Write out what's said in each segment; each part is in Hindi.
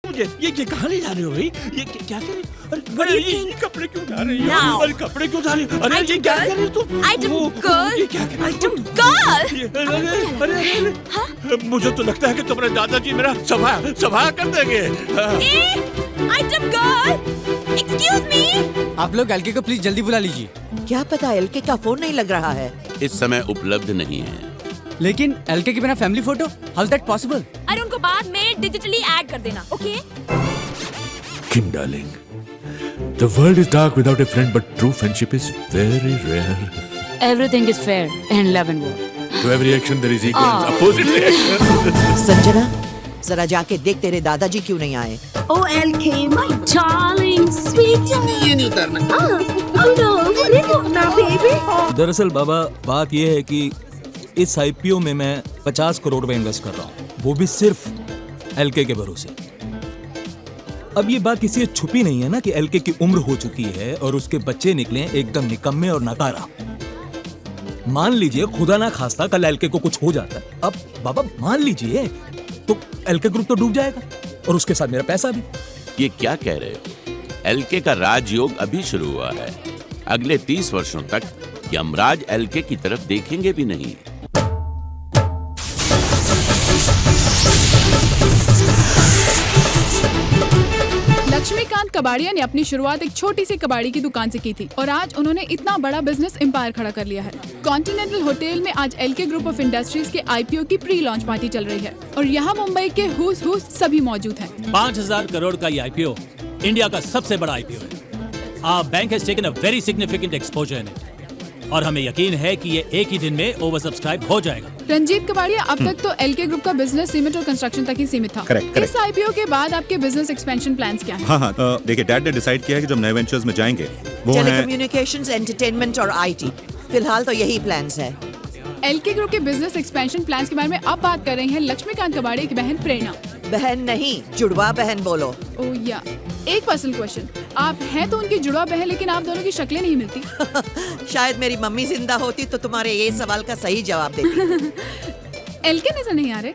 मुझे ये कहाँ ले जा रहे हो भाई? ये क्या कर रहे हो? अरे ये कपड़े क्यों उठा रही हो? अरे कपड़े क्यों उठा रही हो? अरे ये क्या कर रही हो तुम? आइटम गर्ल, ये क्या कर रही हो? Item girl. अरे मुझे तो लगता है कि तुम्हारे दादाजी मेरा सफाया कर देंगे। Item girl, excuse me. आप लोग एलके को प्लीज जल्दी बुला लीजिए। क्या पता एलके का फोन नहीं लग रहा है। इस समय उपलब्ध नहीं है। लेकिन एलके के बिना family photo, how is that possible? अरे उनको बाद में डिजिटली ऐड कर देना, okay? Kim, darling, the world is dark without a friend, but true friendship is very rare. Everything is fair in love and war. To every action there is equal and opposite reaction. Sanjana, जरा जाके देख तेरे दादाजी क्यों नहीं आए। Oh, LK, my darling, sweet. ये नहीं करना। Oh no, नहीं करना, baby. दरअसल बाबा बात यह है कि इस आईपीओ में मैं 50 करोड़ रुपए इन्वेस्ट कर रहा हूँ, वो भी सिर्फ एलके के भरोसे। अब ये बात किसी से छुपी नहीं है ना कि एलके की उम्र हो चुकी है और उसके बच्चे निकले एकदम निकम्मे और नकारा। मान लीजिए खुदा ना खास्ता कल एलके को कुछ हो जाता है, अब बाबा मान लीजिए तो एलके ग्रुप तो डूब जाएगा और उसके साथ मेरा पैसा भी। ये क्या कह रहे हो? एलके का राजयोग अभी शुरू हुआ है। अगले 30 वर्षों तक यमराज एलके की तरफ देखेंगे भी नहीं। लक्ष्मीकांत कबाड़िया ने अपनी शुरुआत एक छोटी सी कबाड़ी की दुकान से की थी और आज उन्होंने इतना बड़ा बिजनेस एम्पायर खड़ा कर लिया है। कॉन्टिनेंटल होटल में आज एलके ग्रुप ऑफ इंडस्ट्रीज के आईपीओ की प्री लॉन्च पार्टी चल रही है और यहाँ मुंबई के हुस सभी मौजूद हैं। 5000 करोड़ का ये आईपीओ इंडिया का सबसे बड़ा आईपीओ है। Bank has taken a very significant exposure in it और हमें यकीन है कि ये एक ही दिन में ओवर सब्सक्राइब हो जाएगा। रंजीत कबाड़िया, अब तक तो एलके ग्रुप का बिजनेस सीमेंट और कंस्ट्रक्शन तक ही सीमित था। Correct. इस आईपीओ के बाद आपके बिजनेस एक्सपेंशन प्लान्स क्या हैं? हाँ, देखिए डैड ने डिसाइड किया है कि जब नए वेंचर्स में जाएंगे वो है टेलीकम्युनिकेशंस, एंटरटेनमेंट और आईटी। फिलहाल तो यही प्लान्स है। एलके ग्रुप के बिजनेस एक्सपेंशन प्लान्स के बारे में अब बात कर रही हैं लक्ष्मीकांत कबाड़िया की बहन प्रेरणा। बहन नहीं, जुड़वा बहन बोलो। ओह या, एक पर्सनल क्वेश्चन, आप हैं तो उनकी जुड़वा बहन लेकिन आप दोनों की शक्लें नहीं मिलती। शायद मेरी मम्मी जिंदा होती तो तुम्हारे ये सवाल का सही जवाब देती। एलके नजर नहीं आ रहे।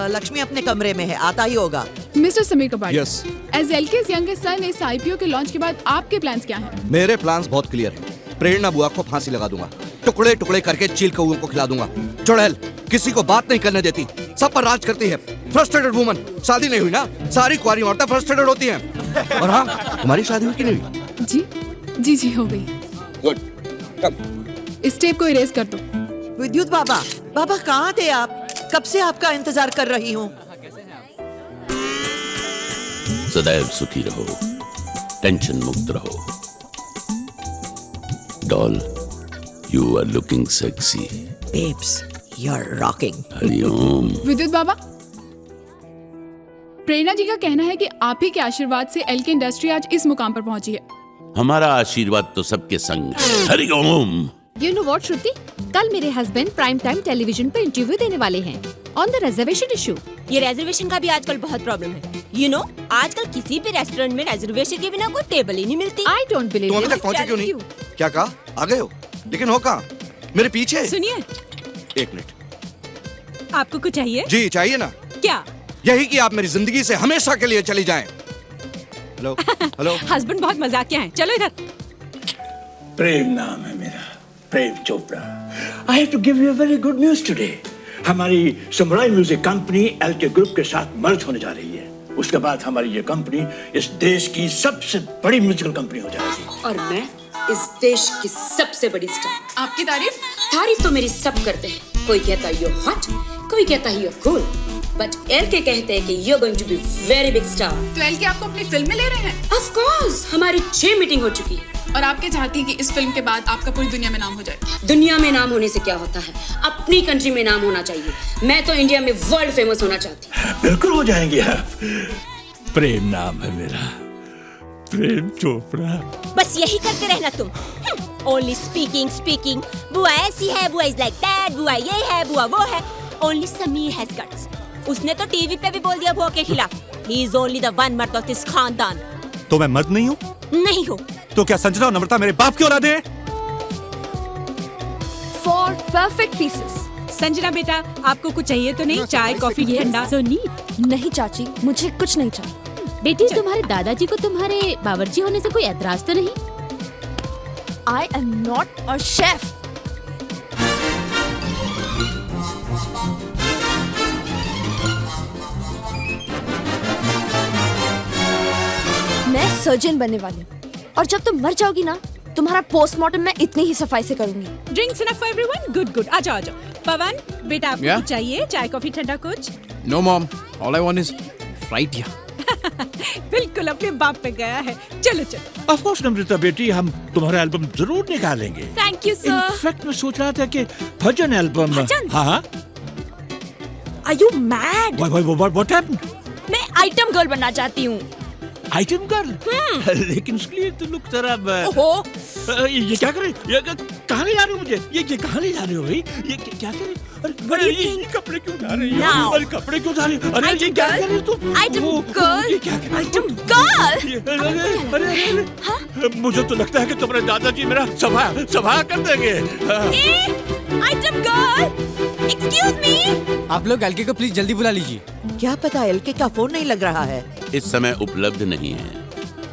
लक्ष्मी अपने कमरे में है, आता ही होगा। Mister Sameer Kabadia, Yes. As LK's youngest son, इस आईपीओ के लॉन्च के बाद आपके प्लान्स क्या हैं? मेरे प्लान्स बहुत क्लियर हैं। प्रेरणा बुआ को फांसी लगा दूंगा, टुकड़े टुकड़े करके चील कौओं को खिला दूंगा। चुड़ैल किसी को बात नहीं करने देती, सब पर राज करती है। फ्रस्ट्रेटेड वुमन, शादी नहीं हुई ना, सारी कुंवारी औरतें फ्रस्ट्रेटेड होती हैं। और हाँ, तुम्हारी शादी हुई कि नहीं हुई? जी हो गई। गुड, इस टेप को इरेज कर दो। विद्युत बाबा कहाँ थे आप? कब से आपका इंतजार कर रही हूँ। सदैव सुखी रहो, टेंशन मुक्त रहो। Doll, you are looking sexy. Babes, you're rocking. हरिओम। विद्युत बाबा, प्रेरणा जी का कहना है कि आप ही के आशीर्वाद से एलके इंडस्ट्री आज इस मुकाम पर पहुंची है। हमारा आशीर्वाद तो सबके संग है। हरिओम। You know what, श्रुति? कल मेरे हस्बैंड प्राइम टाइम टेलीविजन पर इंटरव्यू देने वाले हैं ऑन द रिजर्वेशन इशू। ये रिजर्वेशन का भी आजकल बहुत प्रॉब्लम है। You know, आजकल किसी भी रेस्टोरेंट में रिजर्वेशन के बिना कोई टेबल ही नहीं मिलती। I don't believe तुम अभी तक पहुंचे क्यों नहीं? क्या कहा? आ गए हो? लेकिन हो कहाँ? मेरे पीछे। सुनिए, एक मिनट। आपको कुछ चाहिए? जी चाहिए ना। क्या? यही कि आप मेरी जिंदगी से हमेशा के लिए चली जाएं। Hello hello. हस्बैंड बहुत मजाकिया हैं। चलो इधर। प्रेम नाम है मेरा, Prem Chopra. I have to give you a very good news today. हमारी Samurai music company LK group के साथ मर्ज होने जा रही है। उसके बाद हमारी ये कंपनी इस देश की सबसे बड़ी म्यूजिकल कंपनी हो जाएगी। और मैं इस देश की सबसे बड़ी स्टार। आपकी तारीफ तो मेरी सब करते हैं। कोई कहता है you're hot, कोई कहता है you're cool, but एलके कहते हैं कि you're going to be very big star। तो एलके आपको अपनी फिल्म में ले रहे हैं? Of course, हमारी 6 मीटिंग हो चुकी है। और आपके चाहती है कि इस फिल्म के बाद आपका पूरी दुनिया में नाम हो जाए। दुनिया में नाम होने से क्या होता है, अपनी कंट्री में नाम होना चाहिए। मैं तो इंडिया में वर्ल्ड फेमस होना चाहती हूँ। बिल्कुल हो जाएंगे आप। प्रेम नाम है मेरा, प्रेम चोपड़ा। बस यही करते रहना तुम। Only speaking. बुआ ऐसी है, बुआ is like that, बुआ ये है, बुआ वो है। Only Sameer has guts. उसने तो टीवी पे भी बोल दिया बुआ के खिलाफ। He is only the one मर्द of this खानदान। तो मैं मर्द नहीं हूँ? नहीं हो। तो क्या संजना और नम्रता मेरे बाप की औलाद है? For perfect pieces। संजना बेटा, आपको कुछ चाहिए तो नहीं? चाय, कॉफी, ठंडा? नहीं चाची, मुझे कुछ नहीं चाहिए। बेटी तुम्हारे दादाजी को तुम्हारे बावर्ची होने से कोई एतराज तो नहीं? I am not a chef. मैं सर्जन बनने वाली हूँ और जब तुम मर जाओगी ना, तुम्हारा पोस्टमार्टम मैं इतनी ही सफाई से करूंगी। Drinks enough for everyone? Good good, आ जाओ आ जाओ। पवन बेटा, आपको Yeah? कुछ चाहिए? चाय कॉफी ठंडा कुछ? No mom, all I want is right here. बिल्कुल अपने बाप पे गया है। चलो चलो। ऑफ कोर्स नम्रता बेटी, हम तुम्हारा एल्बम जरूर निकालेंगे। Thank you sir. इनफैक्ट मैं सोच रहा था कि भजन एल्बम। भजन? हाँ। Are you mad? What happened? मैं आइटम गर्ल बनना चाहती हूँ। Item girl? लेकिन उसके लिए तो लुक जरा। ओहो, ये क्या करे? ये कहाँ ले जा रहे हो मुझे? ये कहाँ ले जा रहे हो भाई? ये क्या करे? अरे ये कपड़े क्यों उठा रही हो? Now. अरे कपड़े क्यों उठा रही हो? अरे ये क्या कर रही हो तुम? Item girl. ये क्या कर रही हो? Item girl. अरे मुझे तो लगता है कि तुम्हारे दादाजी मेरा सभा कर देंगे। Item girl, excuse me. आप लोग एलके को प्लीज जल्दी बुला लीजिए। क्या पता एलके का फोन नहीं लग रहा है। इस समय उपलब्ध नहीं है।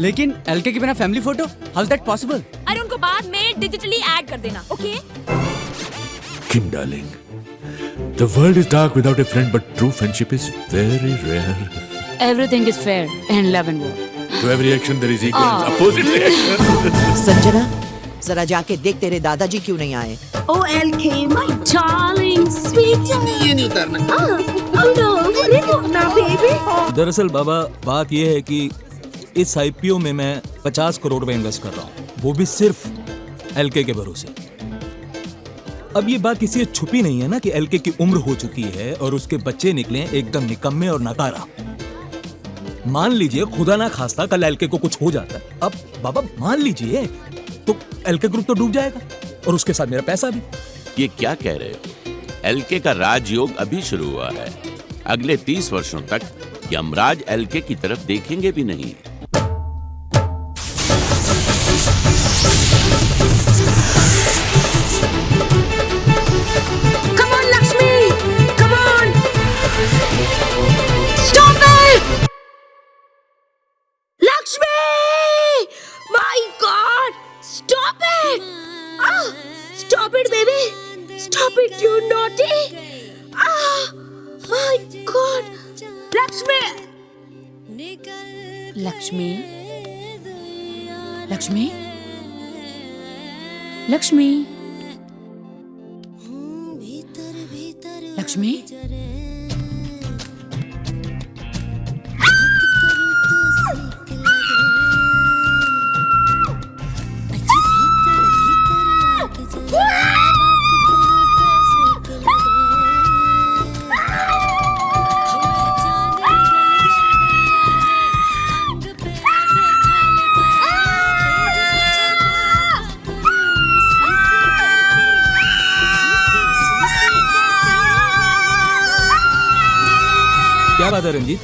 लेकिन एलके के बिना family photo, how is that possible? अरे उनको बाद में डिजिटली ऐड कर देना, okay? Kim, darling, the world is dark without a friend, but true friendship is very rare. Everything is fair in love and war. To every action there is equal and opposite reaction. Sanjana, जरा जाके देख तेरे दादाजी क्यों नहीं आए। Oh LK, my darling, sweet. ये नहीं उतरना। Oh no, अरे वो ना baby. दरअसल बाबा बात यह है कि इस आईपीओ में मैं 50 करोड़ रुपए इन्वेस्ट कर रहा हूँ, वो भी सिर्फ एलके के भरोसे। अब ये बात किसी से छुपी नहीं है ना कि एलके की उम्र हो चुकी है और उसके बच्चे निकले एकदम निकम्मे और नकारा। मान लीजिए खुदा ना खास्ता कल एलके को कुछ हो जाता है, अब बाबा मान लीजिए तो एलके ग्रुप तो डूब जाएगा और उसके साथ मेरा पैसा भी। ये क्या कह रहे हो? एलके का राजयोग अभी शुरू हुआ है। अगले 30 वर्षों तक यमराज एलके की तरफ देखेंगे भी नहीं। Come on, Lakshmi! Come on! Stop it! Lakshmi! My God! Stop it! Ah! Stop it, baby! Stop it, you naughty! Ah! My God! Lakshmi! Lakshmi? Lakshmi? Lakshmi? Lakshmi? क्या बात है रंजीत,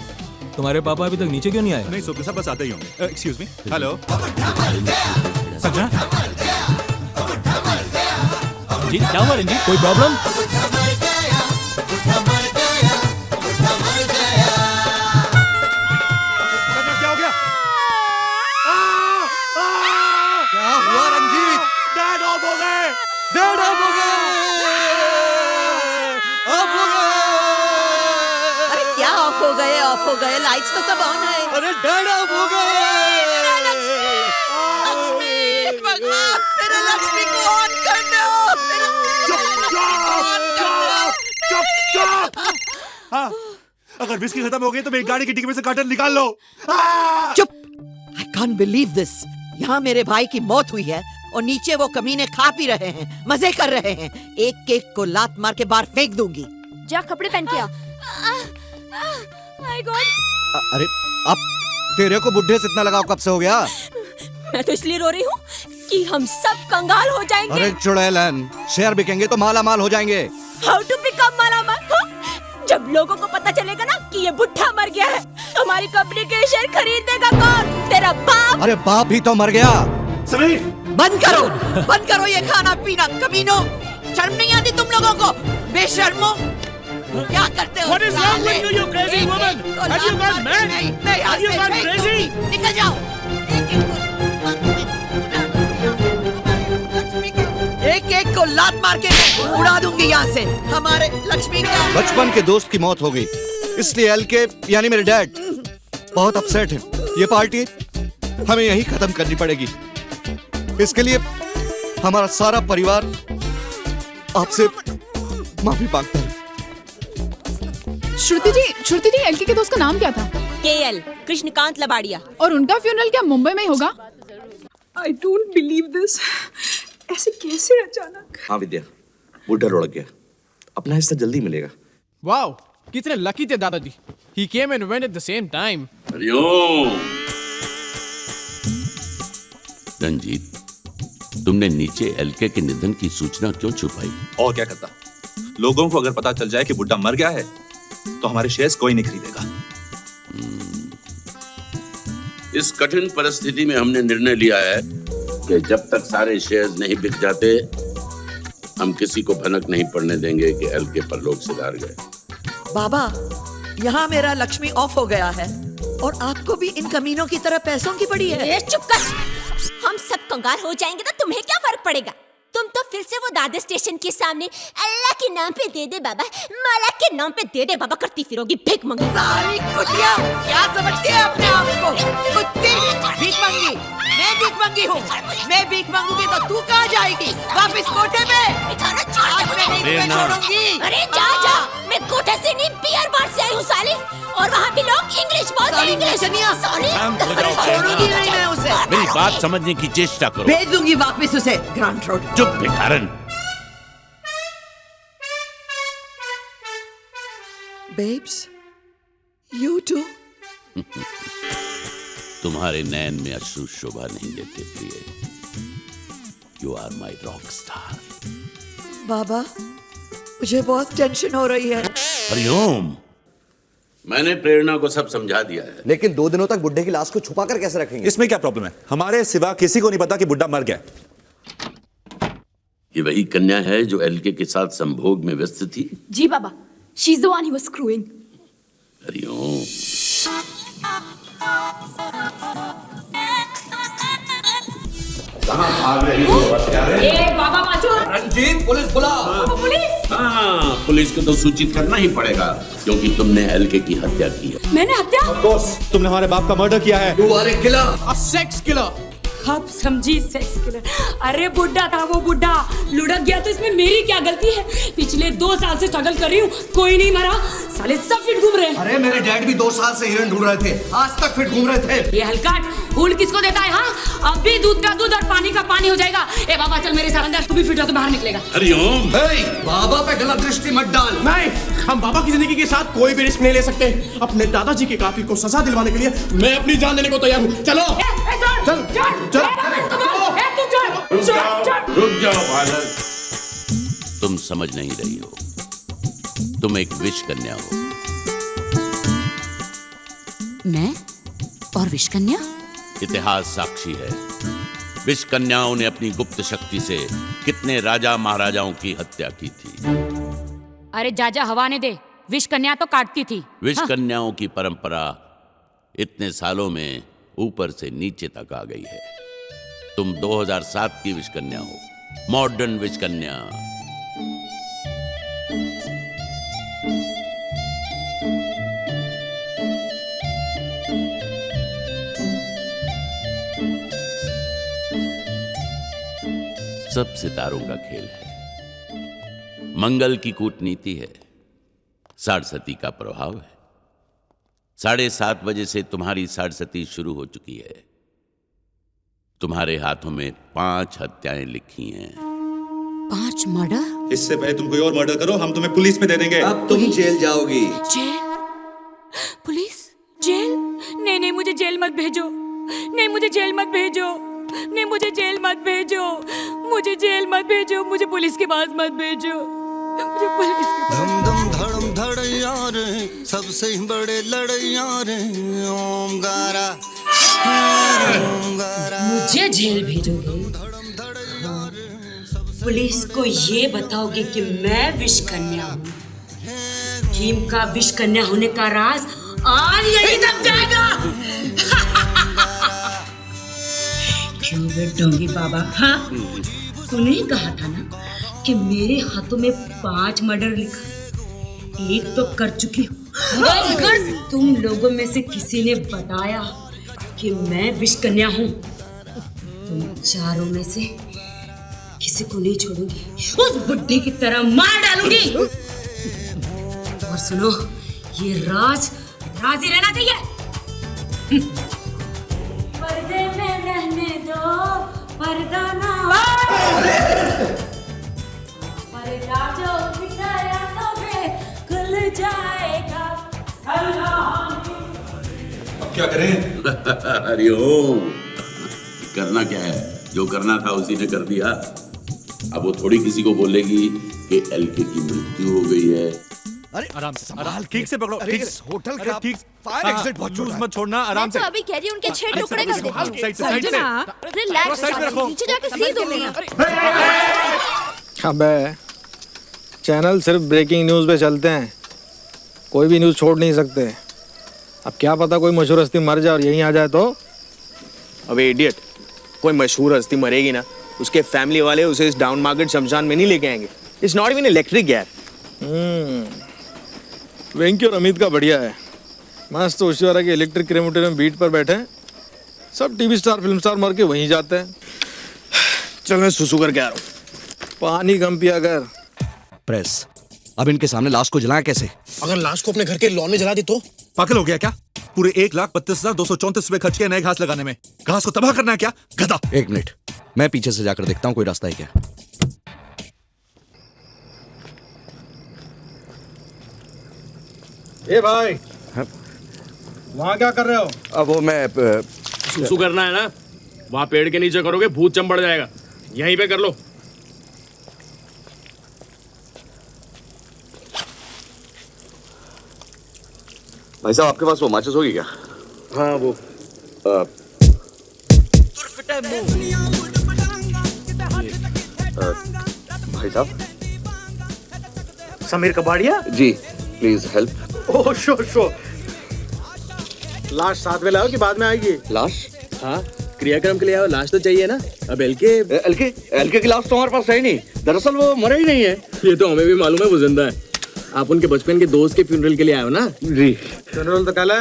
तुम्हारे पापा अभी तक नीचे क्यों नहीं आए? नहीं सुबह बस आते ही होंगे। Excuse me. हेलो संजना, जी क्या हुआ रंजीत, कोई प्रॉब्लम? क्या हो गया? क्या हुआ रंजीत? डैड ऑफ हो गए। डैड ऑफ हो गए। ऑफ हो गए। अरे क्या ऑफ हो गए? ऑफ हो गए, लाइट्स तो सब ऑन है। अरे डैड ऑफ हो गए। लक्ष्मी, भगवान मेरे लक्ष्मी को ऑन कर दो। चुप। हाँ, अगर विस्की खत्म हो गई तो मेरी गाड़ी की डिक्की में से कार्टन निकाल लो। चुप। I can't believe this. यहाँ मेरे भाई की मौत हुई है और नीचे वो कमीने खा पी रहे हैं, मजे कर रहे हैं। एक केक को लात मार के बाहर फेंक दूंगी। जा कपड़े पहन के आ। My God! अरे अब तेरे को बुढ़े से इतना लगाव कब से हो गया? मैं तो इसलिए रो रही हूँ कि हम सब कंगाल हो जाएंगे। अरे चुड़ैलन, शेयर बिकेंगे तो माला माल हो जाएंगे। How to become मालामाल? जब लोगों को पता चलेगा ना कि ये बुढ़ा मर गया है, हमारी कंपनी के शेयर खरीदेगा कौन? तेरा बाप। अरे बाप भी तो मर गया। समीर, बंद करो ये खाना पीना, कमीनों। शर्म नहीं आती तुम लोगों को? बेशर्मो। क्या करते हो? What is wrong with you, you crazy woman? Have you gone mad? Have you gone crazy? निकल जाओ। एक एक को लात मार के मैं उड़ा दूंगी यहाँ से। हमारे लक्ष्मी का बचपन के दोस्त की मौत हो गई, इसलिए एलके यानी मेरे डैड बहुत अपसेट है। ये पार्टी हमें यहीं खत्म करनी पड़ेगी। इसके लिए हमारा सारा परिवार आपसे माफी मांगता है। श्रुति जी एलके के दोस्त का नाम क्या था? केएल, कृष्णकांत लबाड़िया। और उनका फ्यूनरल क्या मुंबई में ही होगा? I don't believe this. ऐसे कैसे अचानक? हाँ विद्या, बुढ़ा लुढ़क गया, अपना हिस्सा जल्दी मिलेगा। वाओ, कितने लकी थे दादाजी। He came and went at the same time. Hariom. Ranjit, तुमने नीचे एलके के निधन की सूचना क्यों छुपाई? और क्या करता, लोगों को अगर पता चल जाए कि बुड्ढा मर गया है तो हमारे शेयर्स कोई नहीं खरीदेगा। इस कठिन परिस्थिति में हमने निर्णय लिया है कि जब तक सारे शेयर्स नहीं बिक जाते हम किसी को भनक नहीं पड़ने देंगे कि एलके परलोक सिधार गए। बाबा, यहाँ मेरा लक्ष्मी ऑफ हो गया है और आपको भी इन कमीनों की तरह पैसों की पड़ी है। चुप कर। हम सब कंगाल हो जाएंगे तो तुम्हें क्या फर्क पड़ेगा? तुम तो फिर से वो दादर स्टेशन के सामने अल्लाह के नाम पे दे दे बाबा, माला के नाम पे दे दे बाबा करती फिरोगी भीख मंगी। सारी कुतिया क्या समझती है अपने आप को? कुत्ती भीख मंगी, मैं भीख मंगी हूँ। मैं भीख मांगूंगी तो तू कहाँ जाएगी? वापिस कोठे में। आज मैं नहीं तुम्हें छोड़ूंगी। अरे जा, मैं कोठे से नहीं बियर बार से आई हूँ साली, और वहाँ भी लोग इंग्लिश बोलते हैं। इंग्लिश छोड़ूंगी नहीं मैं उसे। मेरी बात समझने की चेष्टा करो। भेज दूंगी वापिस उसे ग्रांड रोड। चुप भिखारन। Babes, you too? तुम्हारे नैन में अश्रु शोभा नहीं देते प्रिय। You are my rock star. बाबा, मुझे बहुत टेंशन हो रही है। हरिओम, मैंने प्रेरणा को सब समझा दिया है। लेकिन 2 दिनों तक बुड्ढे की लाश को छुपा कर कैसे रखेंगे? इसमें क्या प्रॉब्लम है? हमारे सिवा किसी को नहीं पता कि बुड्ढा मर गया। ये वही कन्या है जो एलके के साथ संभोग में व्यस्त थी? जी बाबा, she's the one he was screwing. Hariom. कहाँ भाग रही हो? बाबा बाजू। रंजीत, पुलिस बुलाओ। पुलिस? हाँ, पुलिस को तो सूचित करना ही पड़ेगा क्योंकि तुमने एलके की हत्या की है। मैंने हत्या? Of course, तुमने हमारे बाप का मर्डर किया है। You are a killer. A sex killer. अब समझी सेक्स किलर। अरे बुड्ढा था वो, बुड्ढा लुढ़क गया तो इसमें मेरी क्या गलती है? पिछले 2 साल से स्ट्रगल कर रही हूँ, कोई नहीं मरा, साले सब फिट घूम रहे हैं। अरे मेरे डैड भी 2 साल से हिरन ढूंढ रहे थे, आज तक फिट घूम रहे थे। ये हलकाट फूल किसको देता है? हाँ, अब भी दूध का दूध और पानी का पानी हो जाएगा। ए बाबा चल मेरे साथ अंदर, तू भी फिट होकर बाहर निकलेगा। हरिओम। बाबा पे गलत दृष्टि मत डाल। नहीं, हम बाबा की जिंदगी के साथ कोई भी रिस्क नहीं ले सकते। अपने दादाजी के कातिल को सजा दिलवाने के लिए मैं अपनी जान देने को तैयार हूँ। चलो रुक जाओ बालक, तुम समझ नहीं रही हो। तुम एक विष कन्या हो। मैं और विष कन्या? इतिहास साक्षी है, विष कन्याओं ने अपनी गुप्त शक्ति से कितने राजा महाराजाओं की हत्या की थी। अरे जाजा हवा ने दे, विष कन्या तो काटती थी। विष कन्याओं की परंपरा इतने सालों में ऊपर से नीचे तक आ गई है। तुम 2007 की विष कन्या हो, मॉडर्न विष कन्या। सब सितारों का खेल है, मंगल की कूटनीति है, साढ़सती का प्रभाव है। 7:30 बजे से तुम्हारी साढ़सती शुरू हो चुकी है। तुम्हारे हाथों में 5 हत्याएं लिखी हैं। 5 मर्डर? इससे पहले तुम कोई और मर्डर करो, हम तुम्हें पुलिस में दे देंगे। अब तुम जेल जाओगी। जेल? पुलिस? जेल? नहीं नहीं, मुझे जेल मत भेजो। नहीं, मुझे जेल मत भेजो। नहीं, मुझे जेल मत भेजो। मुझे जेल मत भेजो। मुझे पुलिस के पास मत भेजो। मुझे पुलिस के पास। धम धम धड़म धड़ैया रे, सबसे बड़े लड़ैया रे, ओम गारा ओम गारा। मुझे जेल भेजोगे? पुलिस को ये बताओगे कि मैं विष कन्या हूँ? किम का विष कन्या होने का राज आज यही दब जाएगा। क्यों बे डोंगी बाबा, हाँ तूने ही कहा था ना कि मेरे हाथों में 5 मर्डर लिखा, एक तो कर चुकी हूँ। अगर तुम लोगों में से किसी ने बताया कि मैं विष कन्या हूँ, तुम चारों में से किसी को नहीं छोड़ूंगी, उस बुड्ढे की तरह मार डालूंगी। और सुनो, ये राज ही रहना चाहिए। पर्दे में रहने दो, पर्दा ना पर्दा जो बिठाया तो खुल जाएगा। अब क्या करें? हरिओम, करना क्या है, जो करना था उसी ने कर दिया। अब वो थोड़ी किसी को बोलेगी कि एलके की मृत्यु हो गई है। अरे आराम से संभाल, ठीक से पकड़ो, ठीक से। होटल अरे का ठीक, फायर एग्जिट बहुत छोटा है। मत छोड़ना, आराम से। मैं तो अभी कह रही हूँ उनके 6 टुकड़े कर दे। साइड से। रिलैक्स, साइड में रखो। नीचे जाके सी दूंगी। अबे चैनल सिर्फ ब्रेकिंग न्यूज़ पे चलते हैं, कोई भी न्यूज़ छोड़ नहीं सकते। अब क्या पता कोई मशहूर हस्ती मर जाए और यहीं आ जाए तो। अबे इडियट, कोई मशहूर हस्ती मरेगी ना, उसके फैमिली वाले उसे इस डाउन मार्केट शमशान में नहीं लेके आएंगे। इट्स नॉट इवन इलेक्ट्रिक यार। वेंकी और अमित का बढ़िया है, मस्त होशियारा के इलेक्ट्रिक क्रेमेटोरियम में बीट पर बैठे हैं। सब टीवी स्टार फिल्म स्टार मर के वहीं जाते हैं। चल मैं सुसु करके आ रहा हूँ। पानी कम पिया कर। प्रेस, अब इनके सामने लाश को जलाएं कैसे? अगर लाश को अपने घर के लॉन में जला दी तो? पागल हो गया क्या? पूरे 1,32,234 रुपए खर्च किए नए घास लगाने में, घास को तबाह करना है क्या गधा? 1 मिनट, मैं पीछे से जाकर देखता हूँ कोई रास्ता है क्या। ए भाई, वहाँ क्या कर रहे हो? अब वो मैं सुसु करना है ना, वहाँ पेड़ के नीचे करोगे भूत चंबड़ जाएगा, यहीं पे कर लो। भाई साहब आपके पास वो माचिस होगी क्या? हाँ वो भाई साहब। समीर कबाड़िया जी, प्लीज हेल्प। Oh sure. लाश साथ में लाओ कि बाद में आएगी? लाश? हाँ, क्रियाक्रम के लिए आओ, लाश तो चाहिए ना। अब एलके की लाश तो हमारे पास है ही नहीं, दरअसल वो मरा ही नहीं है। ये तो हमें भी मालूम है वो जिंदा है। आप उनके बचपन के दोस्त के फ्यूनरल के लिए आए हो ना? जी। फ्यूनरल तो कल है।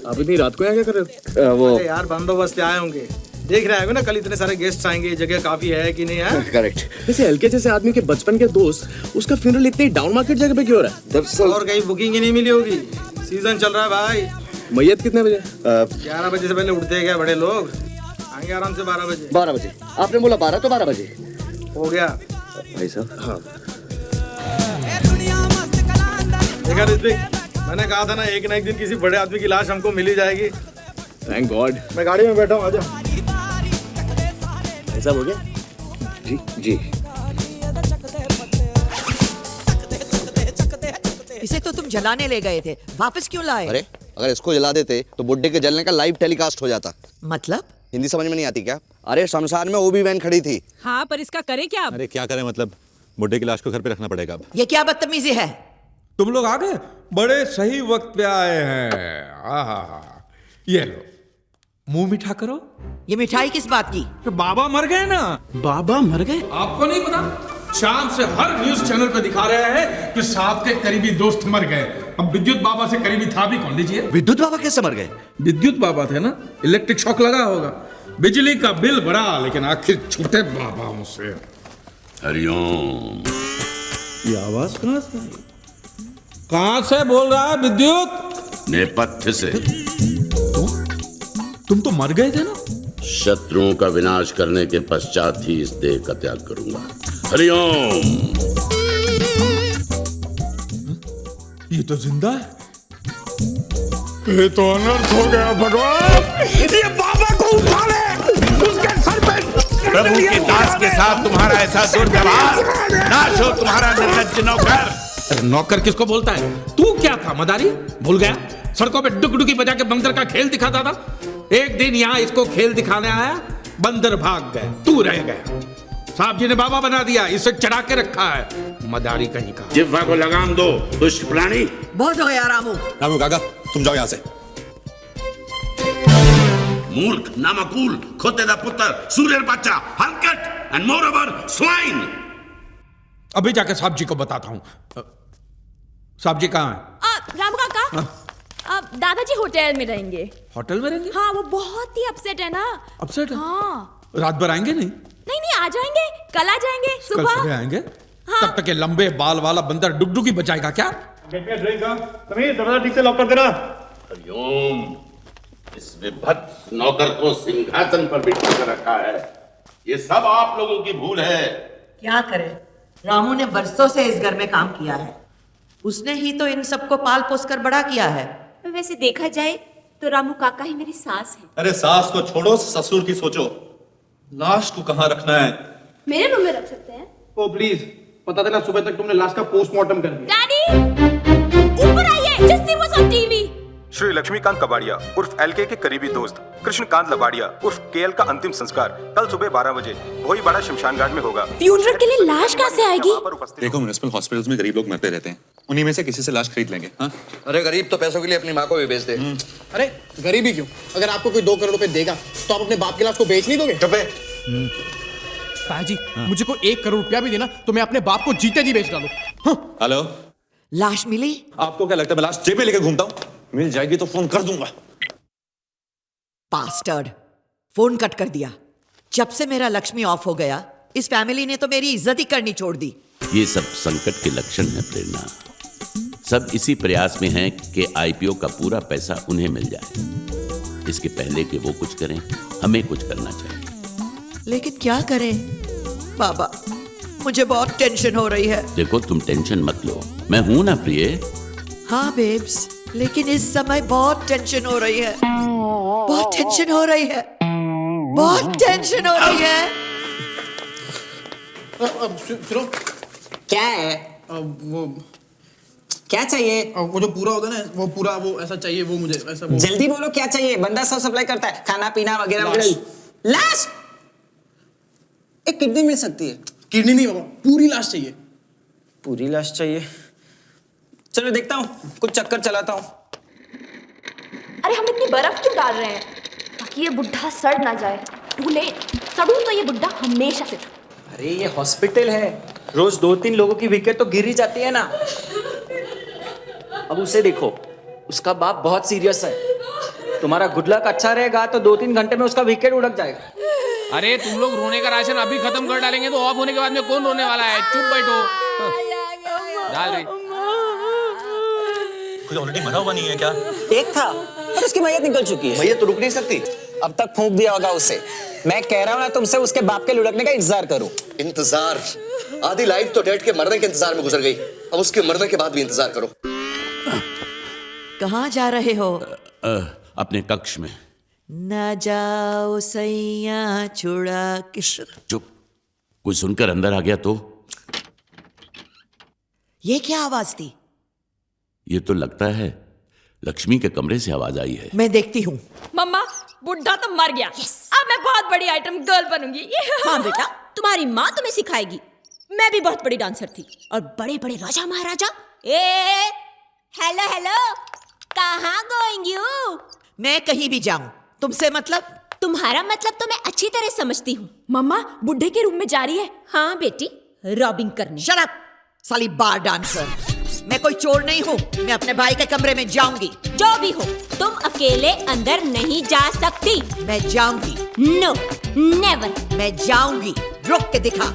आप इतनी रात को यहाँ क्या कर रहे हो? वो यार बंदोबस्त आए होंगे, देख रहे हैं ना कल इतने सारे गेस्ट आएंगे, जगह काफी है कि नहीं है? करेक्ट। वैसे एलके जैसे आदमी के बचपन के दोस्त, उसका फ्यूनरल इतनी डाउन मार्केट जगह पे क्यों हो रहा है? दरअसल और कहीं बुकिंग ही नहीं मिली होगी, सीजन चल रहा है भाई। मैयत कितने बजे? 11 बजे से पहले उठते हैं क्या बड़े लोग? आएंगे आराम से 12 बजे। 12 बजे? आपने बोला 12 तो 12 बजे हो गया भाई साहब। हाँ देखा ऋत्विक, मैंने कहा था ना एक दिन किसी बड़े आदमी की लाश हमको मिल ही जाएगी। Thank God. मैं गाड़ी में बैठा हूँ, आजा। ऐसा हो गया? जी जी। इसे तो तुम जलाने ले गए थे, वापस क्यों लाए? अरे अगर इसको जला देते तो बुड्ढे के जलने का लाइव टेलीकास्ट हो जाता। मतलब? हिंदी समझ में नहीं आती क्या? अरे शमशान में ओबी वैन खड़ी थी। हाँ, पर इसका करे क्या? अरे क्या करें, मतलब बुड्ढे की लाश को घर पे रखना पड़ेगा अब। ये क्या बदतमीजी है? तुम लोग आ गए, बड़े सही वक्त पे आए हैं। आहा, ये लो, मुंह मीठा करो। ये मिठाई किस बात की? तो बाबा मर गए ना। बाबा मर गए? आपको नहीं पता? शाम से हर न्यूज चैनल पे दिखा रहे हैं कि साहब के करीबी दोस्त मर गए। अब विद्युत बाबा से करीबी था भी कौन? लीजिए। विद्युत बाबा कैसे मर गए? विद्युत बाबा थे ना, इलेक्ट्रिक शॉक लगा होगा, बिजली का बिल बढ़ा, लेकिन आखिर छूटे बाबाओं से। हरिओम। ये आवाज कहाँ से? कहाँ से बोल रहा है विद्युत? नेपथ्य से। तुम तो मर गए थे ना? शत्रुओं का विनाश करने के पश्चात ही इस देह का त्याग करूंगा। हरिओम। ये तो जिंदा है। ये तो अनर्थ हो गया भगवान। ये बाबा को उठा ले, उसके सर पे। प्रभु के दास के साथ तुम्हारा ऐसा दुर्व्यवहार, नाश हो तुम्हारा निर्लज्ज नौकर। नौकर किसको बोलता है? तू क्या था मदारी? भूल गया? सड़कों पे डुक-डुकी बजा के बंदर का खेल दिखाता था। एक दिन यहाँ इसको खेल दिखाने आया, बंदर भाग गए, तू रह गया। साहब जी ने बाबा बना दिया, इसे चढ़ा के रखा है। मदारी कहीं का। जिह्वा को लगाम दो दुष्ट प्राणी। बहुत हो गया रामू। रामू काका तुम जाओ यहाँ से। मूर्ख, नामकूल, खोते दा पुत्र, सूर्य बच्चा, हलकट एंड मोरओवर स्वाइन। अभी जाकर साहब जी को बताता हूँ। साहब जी कहाँ हैं? रामू काका, दादाजी होटल में रहेंगे। होटल में रहेंगे? हाँ, वो बहुत ही अपसेट है ना। अपसेट है? हाँ। रात भर आएंगे नहीं? नहीं, आ जाएंगे, कल आ जाएंगे कल सुबह। सुबह आएंगे? तब तक ये लंबे बाल वाला बंदर डुगडुगी बजाएगा क्या? समीर दरवाजा ठीक से लॉक कर देना। हरिओम। इस विभत्स नौकर को सिंहासन पर बिठा कर रखा है। ये सब आप लोगों की भूल है। क्या करे, रामू ने बरसों से इस घर में काम किया है। उसने ही तो इन सबको पाल पोस कर बड़ा किया है। वैसे देखा जाए तो रामू काका ही मेरी सास है। अरे सास को छोड़ो, ससुर की सोचो। लाश को कहाँ रखना है? मेरे रूम में रख सकते हैं। ओ प्लीज बता देना सुबह तक तुमने लाश का पोस्टमार्टम कर दिया। डैडी ऊपर आइए, just see what's on TV। Shri Laxmikant Kabadia उर्फ एलके के करीबी दोस्त कृष्णकांत लबाड़िया उर्फ केएल का अंतिम संस्कार कल सुबह 12 बजे भोईवाड़ा शमशान घाट में होगा। फ्यूनरल के लिए लाश कहाँ से आएगी? देखो म्युनिसिपल हॉस्पिटल्स में गरीब लोग मरते रहते हैं, उन्हीं में से किसी से लाश खरीद लेंगे। हाँ? अरे गरीब तो पैसों के लिए अपनी माँ को भी बेच दे। अरे गरीबी क्यों? अगर आपको कोई 2 करोड़ रुपए देगा तो आप अपने बाप के लाश को बेच नहीं दोगे? चुप ताजी, मुझे को 1 करोड़ रुपया भी देना तो मैं अपने बाप को जीते जी बेच डालूं। हेलो, लाश मिली? आपको क्या लगता है मैं लाश जेब में लेके घूमता हूँ? मिल जाएगी तो फोन कर दूंगा। बास्टर्ड, फोन कट कर दिया। जब से मेरा लक्ष्मी ऑफ हो गया, इस फैमिली ने तो मेरी इज्जत ही करनी छोड़ दी। ये सब संकट के लक्षण है प्रेरणा। सब इसी प्रयास में हैं कि आईपीओ का पूरा पैसा उन्हें मिल जाए। इसके पहले कि वो कुछ करें, हमें कुछ करना चाहिए। लेकिन क्या करें बाबा, मुझे बहुत टेंशन हो रही है। देखो तुम टेंशन मत लो, मैं हूं ना प्रिय। हाँ बेब्स, लेकिन इस समय बहुत टेंशन हो रही है। बहुत टेंशन हो रही है। बहुत टेंशन हो रही है। सुनो, क्या है वो, क्या चाहिए? वो जो पूरा होता है ना, वो पूरा वो ऐसा चाहिए, वो मुझे ऐसा वो... जल्दी बोलो क्या चाहिए, बंदा सब सप्लाई करता है, खाना पीना वगैरह वगैरह। लाश? एक किडनी मिल सकती है। किडनी नहीं बाबा, पूरी लाश चाहिए। पूरी लाश चाहिए? चलो देखता हूँ, कुछ चक्कर चलाता हूँ। अरे हम इतनी बर्फ क्यों डाल रहे हैं? ताकि ये बुढ़ा सड़ ना जाए। टू लेट, सड़ू तो ये बुढ़ा हमेशा से था। अरे ये हॉस्पिटल है, रोज 2-3 लोगों की विकेट तो गिर ही जाती है ना। अब उसे देखो, उसका बाप बहुत सीरियस है। तुम्हारा गुड लक अच्छा रहेगा तो 2-3 घंटे में उसका विकेट उड़क जाएगा। अरे तुम लोग रोने का राशन अभी खत्म कर डालेंगे तो ऑफ होने के बाद में कौन रोने वाला है? चुप बैठो। डाल रही कोई ऑलरेडी मरा हुआ नहीं है क्या? एक था और उसकी मैयत निकल चुकी है। मैयत तो रुक नहीं सकती। अब तक फूंक दिया होगा उसे। मैं कह रहा हूँ ना तुमसे, उसके बाप के लुढ़कने का इंतजार करो। इंतजार? आधी लाइफ तो डैड के मरने के इंतजार में गुजर गई, अब उसके मरने के बाद भी इंतजार करो। कहाँ जा रहे हो? अपने कक्ष में। न जाओ सैया छुड़ा के। चुप, कोई सुनकर अंदर आ गया तो? ये क्या आवाज थी? ये तो लगता है लक्ष्मी के कमरे से आवाज आई है। मैं देखती हूँ। मम्मा, बुढ़ा तो मर गया। अब मैं बहुत बड़ी आइटम गर्ल बनूंगी। हाँ बेटा, तुम्हारी माँ तुम्हें सिखाएगी। मैं भी बहुत बड़ी डांसर थी और बड़े बड़े राजा महाराजा। हेलो हेलो, कहाँ गोइंग यू? मैं कहीं भी जाऊं, तुमसे मतलब? तुम्हारा मतलब तो मैं अच्छी तरह समझती हूँ। मम्मा, बुढ़े के रूम में जा रही है। हाँ बेटी, रॉबिंग करने। शट अप, साली बार डांसर। मैं कोई चोर नहीं हूँ, मैं अपने भाई के कमरे में जाऊंगी। जो भी हो, तुम अकेले अंदर नहीं जा सकती। मैं जाऊंगी। No, never. मैं जाऊंगी, रुक के दिखा।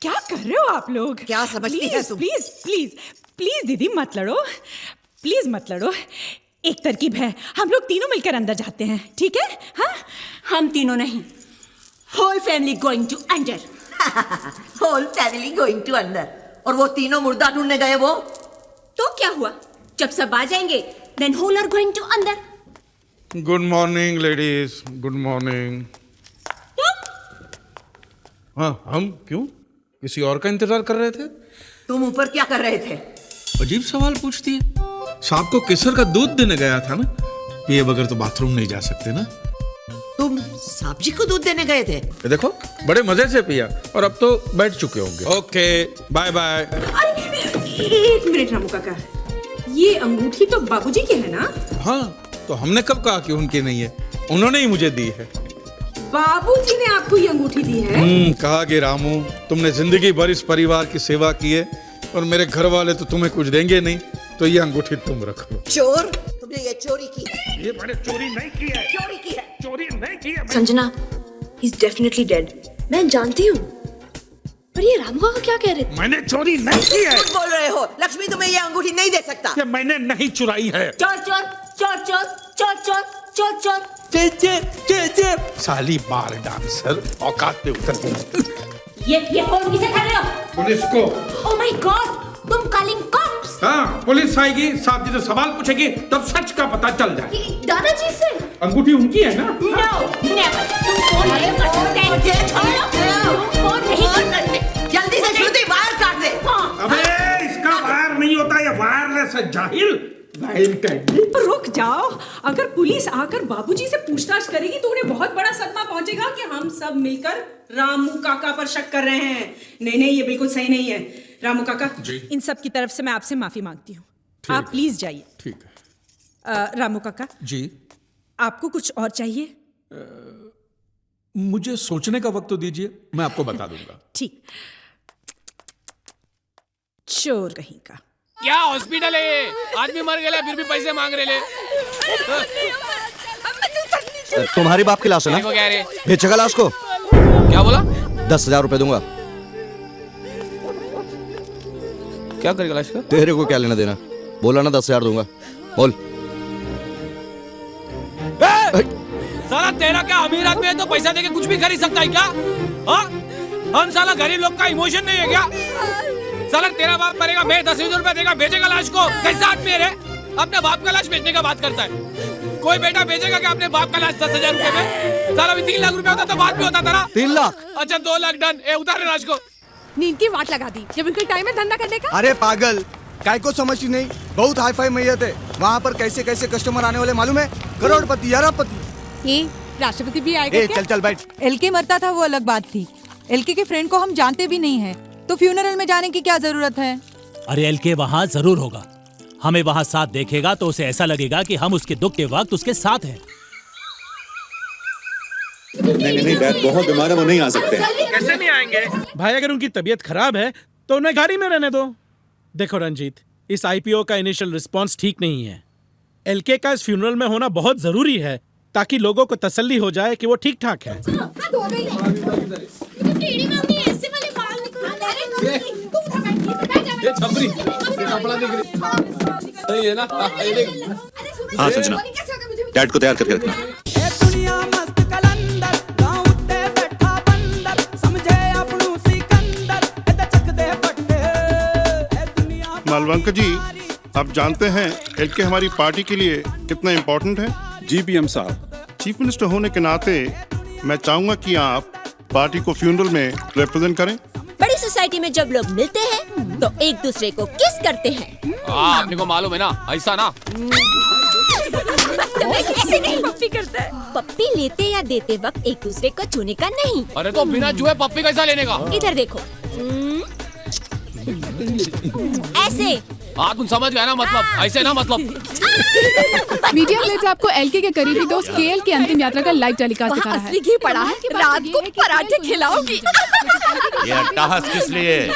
क्या कर रहे हो आप लोग? क्या समझती है तुम? प्लीज प्लीज प्लीज दीदी मत लड़ो, प्लीज मत लड़ो। एक तरकीब है, हम लोग तीनों मिलकर अंदर जाते हैं, ठीक है? हाँ, हम तीनों नहीं, होल फैमिली गोइंग टू अंदर। होल फैमिली गोइंग टू अंदर। और वो तीनों मुर्दा ढूंढने गए वो? तो क्या हुआ, जब सब आ जाएंगे then whole are going to अंदर। Good morning ladies, good morning. हाँ, हम क्यों किसी और का इंतजार कर रहे थे? तुम ऊपर क्या कर रहे थे? अजीब सवाल पूछती है। सांप को केसर का दूध देने गया था ना, पिए बगैर तो बाथरूम नहीं जा सकते ना। तुम सांप जी को दूध देने गए थे? ये देखो बड़े मजे से पिया और अब तो बैठ चुके होंगे। Okay bye bye. एक मिनट रामू काका, ये अंगूठी तो बाबूजी की है ना? हाँ तो हमने कब कहा कि उनकी नहीं है, उन्होंने ही मुझे दी है। बाबूजी ने आपको ये अंगूठी दी है? कहा कि रामू तुमने जिंदगी भर इस परिवार की सेवा की है और मेरे घर वाले तो तुम्हें कुछ देंगे नहीं, तो ये अंगूठी तुम रखो। चोर, तुमने ये चोरी की है? ये मैंने चोरी नहीं की है। चोरी की है? चोरी नहीं की है। Sanjana, he is definitely dead. मैं जानती हूँ, पर ये रामू काका क्या कह रहे थे? मैंने चोरी नहीं की है। झूठ बोल रहे हो। लक्ष्मी तुम्हें ये अंगूठी नहीं दे सकता। ये मैंने नहीं चुराई है। चोर चोर चोर चोर चोर चोर चोर चोर। साली बार डांसर औकात पे उतर गई। ये फोन किसे कर रहे हो? पुलिस को। ओह माय गॉड, तुम कॉलिंग कॉप्स? हाँ पुलिस आएगी, साहब जी से सवाल पूछेगी, तब सच का पता चल जाए। दादाजी से? अंगूठी उनकी है ना? No never. तुम फोन नहीं कर सकते। तुम फोन नहीं कर सकते। जल्दी से श्रुति वायर काट दे। अबे इसका वायर नहीं होता, ये वायरलेस है जाहिल। रुक जाओ, अगर पुलिस आकर बाबूजी से पूछताछ करेगी तो उन्हें बहुत बड़ा सदमा पहुंचेगा कि हम सब मिलकर रामू काका पर शक कर रहे हैं। नहीं, ये बिल्कुल सही नहीं है। रामू काका, इन सब की तरफ से मैं आपसे माफी मांगती हूँ। आप प्लीज जाइए। ठीक है। रामू काका जी, आपको कुछ और चाहिए? मुझे सोचने का वक्त तो दीजिए, मैं आपको बता दूंगा। ठीक। चोर कहीं का। क्या हॉस्पिटल है ये? आदमी मर गया फिर भी पैसे मांग रहे ले। तुम्हारी बाप की लाश है ना? क्या रे? बेचेगा लाश को? क्या बोला? 10,000 रुपए दूंगा। क्या करेगा लाश का? तेरे को क्या लेना देना? बोला ना 10,000 दूंगा, बोल। साला तेरा क्या अमीर आदमी है तो पैसा देके कुछ भी खरीद सकता है क्या? हाँ? हम साला गरीब लोग का इमोशन नहीं है क्या? साला तेरा बाप मरेगा, मैं 10,000 रुपए देगा, बेचेगा लाश को? कैसा आदमी है रे? अपने बाप का लाश बेचने का बात करता है। कोई बेटा बेचेगा क्या अपने बाप का लाश 10,000 रुपए में? साला भी 3 लाख रुपए होता तो बात भी होता था ना। 3 लाख? अच्छा 2 लाख डन। उतारे लाश को। नींद की वाट लगा दी जब इनका टाइम है धंधा करने का। अरे पागल, काय को समझती नहीं? बहुत हाई फाई मैयत है वहाँ पर, कैसे कैसे कस्टमर आने वाले मालूम है? करोड़पति, अरबपति। ये राष्ट्रपति भी आएगा क्या? चल बैठ। एलके मरता था वो अलग बात थी, एलके के फ्रेंड को हम जानते भी नहीं है, तो फ्यूनरल में जाने की क्या जरूरत है? अरे एलके वहाँ जरूर होगा, हमें वहाँ साथ देखेगा तो उसे ऐसा लगेगा कि हम उसके दुख के वक्त उसके साथ हैं। नहीं डैड बहुत बीमार है, वो नहीं आ सकते। कैसे नहीं आएंगे? भाई अगर उनकी तबीयत खराब है तो उन्हें गाड़ी में रहने दो। देखो रंजीत, इस आईपीओ का इनिशियल रिस्पांस ठीक नहीं है। एलके का इस फ्यूनरल में होना बहुत जरूरी है ताकि लोगों को तसल्ली हो जाए कि वो ठीक ठाक है। सही है ना? हाँ संजना, डैड को तैयार करके रखना। मालवंकर जी, आप जानते हैं एलके हमारी पार्टी के लिए कितना इम्पोर्टेंट है? जी पीएम साहब। चीफ मिनिस्टर होने के नाते मैं चाहूंगा कि आप पार्टी को फ्यूनरल में रिप्रेजेंट करें। बड़ी सोसाइटी में जब लोग मिलते हैं तो एक दूसरे को किस करते हैं। आपने को मालूम है ना, ऐसा ना। ऐसे नहीं पप्पी करता है। पप्पी लेते या देते वक्त एक दूसरे को छूने का नहीं। अरे तो बिना जुए पप्पी कैसा लेने का? इधर देखो, ऐसे। हाँ तुम समझ गया ना, मतलब ऐसे ना, मतलब। मीडिया प्लेस आपको एलके के करीबी दोस्त केएल की अंतिम यात्रा का लाइव टेलीकास्ट दिखा रहा है। असली घी पड़ा है, रात को पराठे खिलाओगी। ये अट्टहास किस लिए?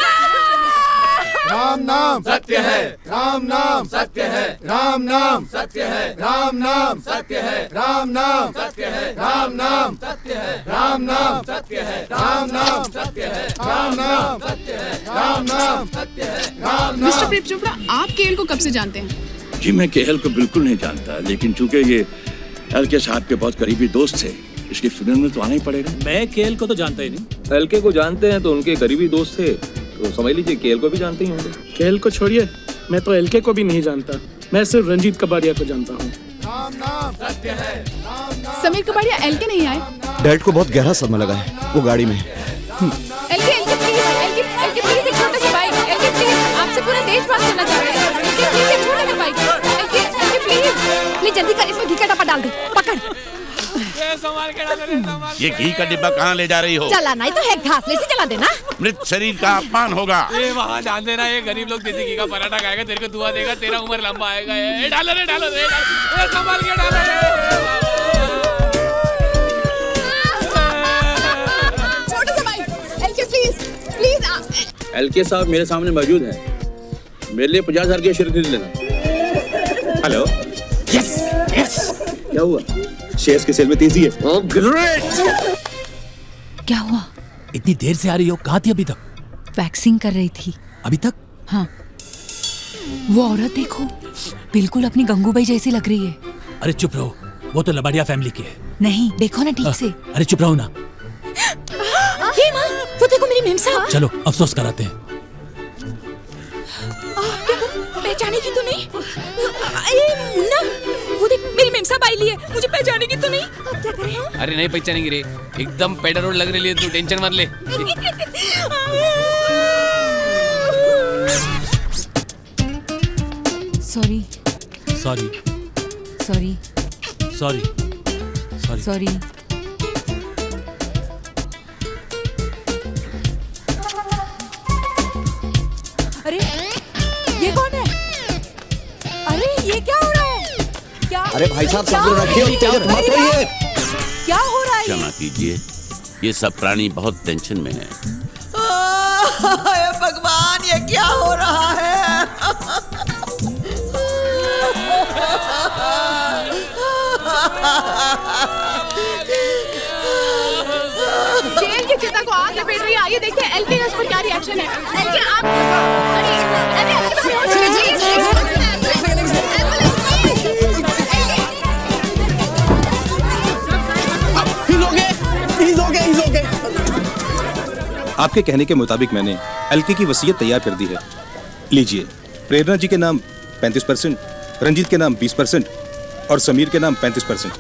राम नाम सत्य है, राम नाम सत्य है, राम नाम सत्य है, राम नाम सत्य है, राम नाम सत्य है, राम नाम सत्य है, राम नाम सत्य है, राम नाम सत्य है, राम नाम सत्य है, राम नाम सत्य है, राम मिस्टर नाम। प्रेम चोपड़ा, आप केएल को कब से जानते हैं? जी मैं केएल को बिल्कुल नहीं जानता, लेकिन चूंकि ये एलके साहब के बहुत करीबी दोस्त थे, इसलिए फ्यूनरल में तो आना ही पड़ेगा। मैं केएल को तो जानता ही नहीं। एलके को जानते हैं तो उनके करीबी दोस्त थे, तो समझ लीजिए केएल को भी जानते ही होंगे। केएल को छोड़िए, मैं तो एलके को भी नहीं जानता, मैं सिर्फ रंजीत कबाड़िया को जानता हूँ। राम नाम सत्य है। समीर कबाड़िया एलके नहीं आए। डैड को बहुत गहरा सदमा लगा है वो गाड़ी में। एलके प्लीज एक छोटा सा बाइक। एलके प्लीज, आपसे पूरा देश बात करना चाहता है। एलके प्लीज एक छोटा सा बाइक। एलके प्लीज जल्दी कर, इसमें घी का डब्बा डाल दे, पकड़। संभाल के डालो रे, संभाल ये घी का डिब्बा कहाँ ले जा रही हो? चला नहीं तो है घासले से चला देना। मृत शरीर का अपमान होगा। ये वहाँ जान देना, ये गरीब लोग देसी घी का पराठा खाएगा, तेरे को दुआ देगा, तेरा उम्र लंबा आएगा। ये डालो रे, डालो रे, संभाल के डालो रे। छोटू सा भाई, एलके प्लीज प्लीज। एलके साहब मेरे सामने मौजूद हैं, मेरे लिए 50,000 के शेयर खरीद लेना। हेलो। Yes yes. क्या हुआ? शेयर्स के सेल में तेजी है। Oh great. क्या हुआ? इतनी देर से आ रही हो, कहाँ थी अभी तक? वैक्सिंग कर रही थी। अभी तक? हाँ। वो औरत देखो, बिल्कुल अपनी गंगूबाई जैसी लग रही है। अरे चुप रहो, वो तो लबाड़िया फैमिली की है। नहीं, देखो ना ठीक से। अरे चुप रहो ना। हे माँ, वो देखो मेरी मेम साहब। चलो अफसोस कराते हैं। क्या करूं? पहचानेगी तो नहीं? मुन्ना, वो देख मेरी मेम साहब आई ली है, मुझे पहचानेगी तो नहीं? अब क्या करें? अरे नहीं पहचानेंगे रे, एकदम पेडर रोड लग रही है, तू टेंशन मत ले। Sorry sorry sorry sorry sorry sorry. अरे ये कौन है? अरे ये क्या हो रहा है? क्या? अरे भाई साहब सब रखिए, मत होइए। क्या हो रहा है? क्षमा कीजिए, ये सब प्राणी बहुत टेंशन में हैं। भगवान, ये क्या हो रहा है? जेल की चिता को आग लपेट रही है। आइए देखते हैं एलके का इस पर क्या रिएक्शन है। एलके आप आपके कहने के मुताबिक मैंने एलके की वसीयत तैयार कर दी है। लीजिए, प्रेरणा जी के नाम 35%, रंजीत के नाम 20% और समीर के नाम 35%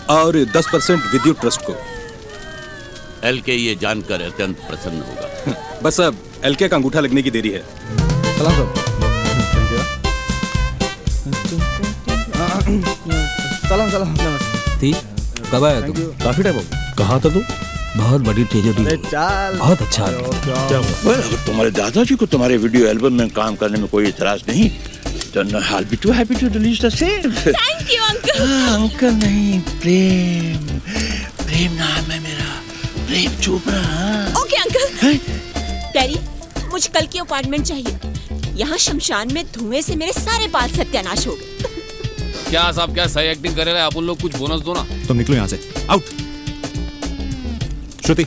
और 10% विद्युत ट्रस्ट को। एलके ये जानकर अत्यंत प्रसन्न होगा। बस अब एलके का अंगूठा लगने की देरी है। सलाम साहब। सलाम सलाम। ठीक, कब आया तुम? काफी टाइम हो गया। कहाँ था तू? बहुत बड़ी ट्रेजेडी। बहुत अच्छा आदमी। अगर तुम्हारे दादाजी को तुम्हारे वीडियो एल्बम में काम करने में कोई इतराज नहीं, then I'll be too happy to release the same. Thank you, uncle. Uncle नहीं, प्रेम। प्रेम नाम है मेरा, Prem Chopra. Okay uncle. Daddy, मुझे कल की अपॉइंटमेंट चाहिए। यहाँ शमशान में धुएं से मेरे सारे बाल सत्यानाश हो गए। क्या साहब, क्या सही एक्टिंग कर रहे हैं आप लोग? कुछ बोनस दो ना। तुम निकलो यहाँ से, आउट। श्रुति,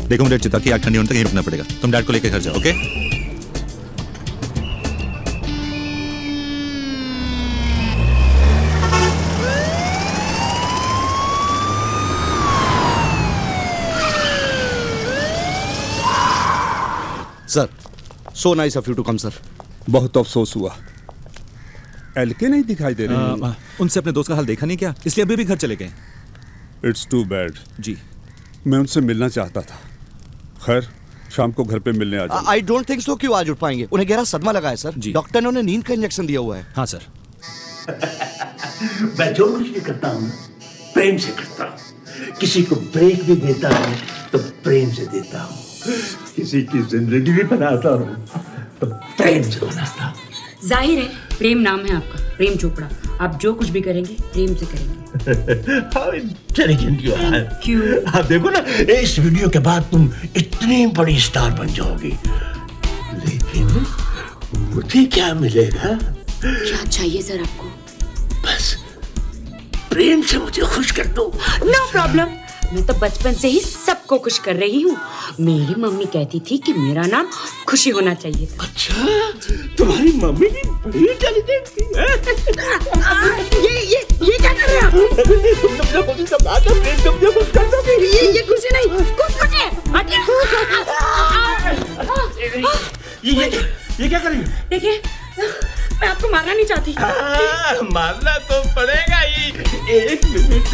देखो मुझे चिता की आग ठंडी होने तक यहीं रुकना पड़ेगा। तुम डैड को लेकर घर जाओ, okay? Sir, so nice of you to come sir. बहुत अफसोस हुआ, एलके नहीं दिखाई दे रहे। उनसे अपने दोस्त का हाल देखा नहीं क्या? इसलिए अभी भी घर चले गए। It's to bad. जी, मैं उनसे मिलना चाहता था। खैर, शाम को घर पे मिलने आ जाओ। आई डोंट थिंक सो कि वो आज उठ पाएंगे। उन्हें गहरा सदमा लगा है सर। डॉक्टर ने उन्हें नींद का इंजेक्शन दिया हुआ है। हाँ सर। मैं जो कुछ भी करता हूँ प्रेम से करता हूँ। किसी को ब्रेक भी देता हूँ तो प्रेम से देता हूँ। किसी की जिंदगी भी बनाता हूँ तो प्रेम से बनाता हूँ। जाहिर है प्रेम नाम है आपका, प्रेम चोपड़ा। आप जो कुछ भी करेंगे प्रेम से करेंगे। How intelligent you are. आप देखो ना, इस वीडियो के बाद तुम इतनी बड़ी स्टार बन जाओगी, लेकिन मुझे क्या मिलेगा? क्या चाहिए सर आपको? बस प्रेम से मुझे खुश कर दो। नो प्रॉब्लम, मैं तो बचपन से ही सबको खुश कर रही हूँ। मेरी मम्मी कहती थी कि मेरा नाम खुशी होना चाहिए था। अच्छा, तुम्हारी मम्मी भी बड़ी इंटेलिजेंट थी। ये क्या कर रहे हो? ये खुशी नहीं, कुछ खुशी। ये क्या कर रही हो? देखिए, मैं आपको मारना नहीं चाहती। मारना तो पड़ेगा ही। एक मिनट।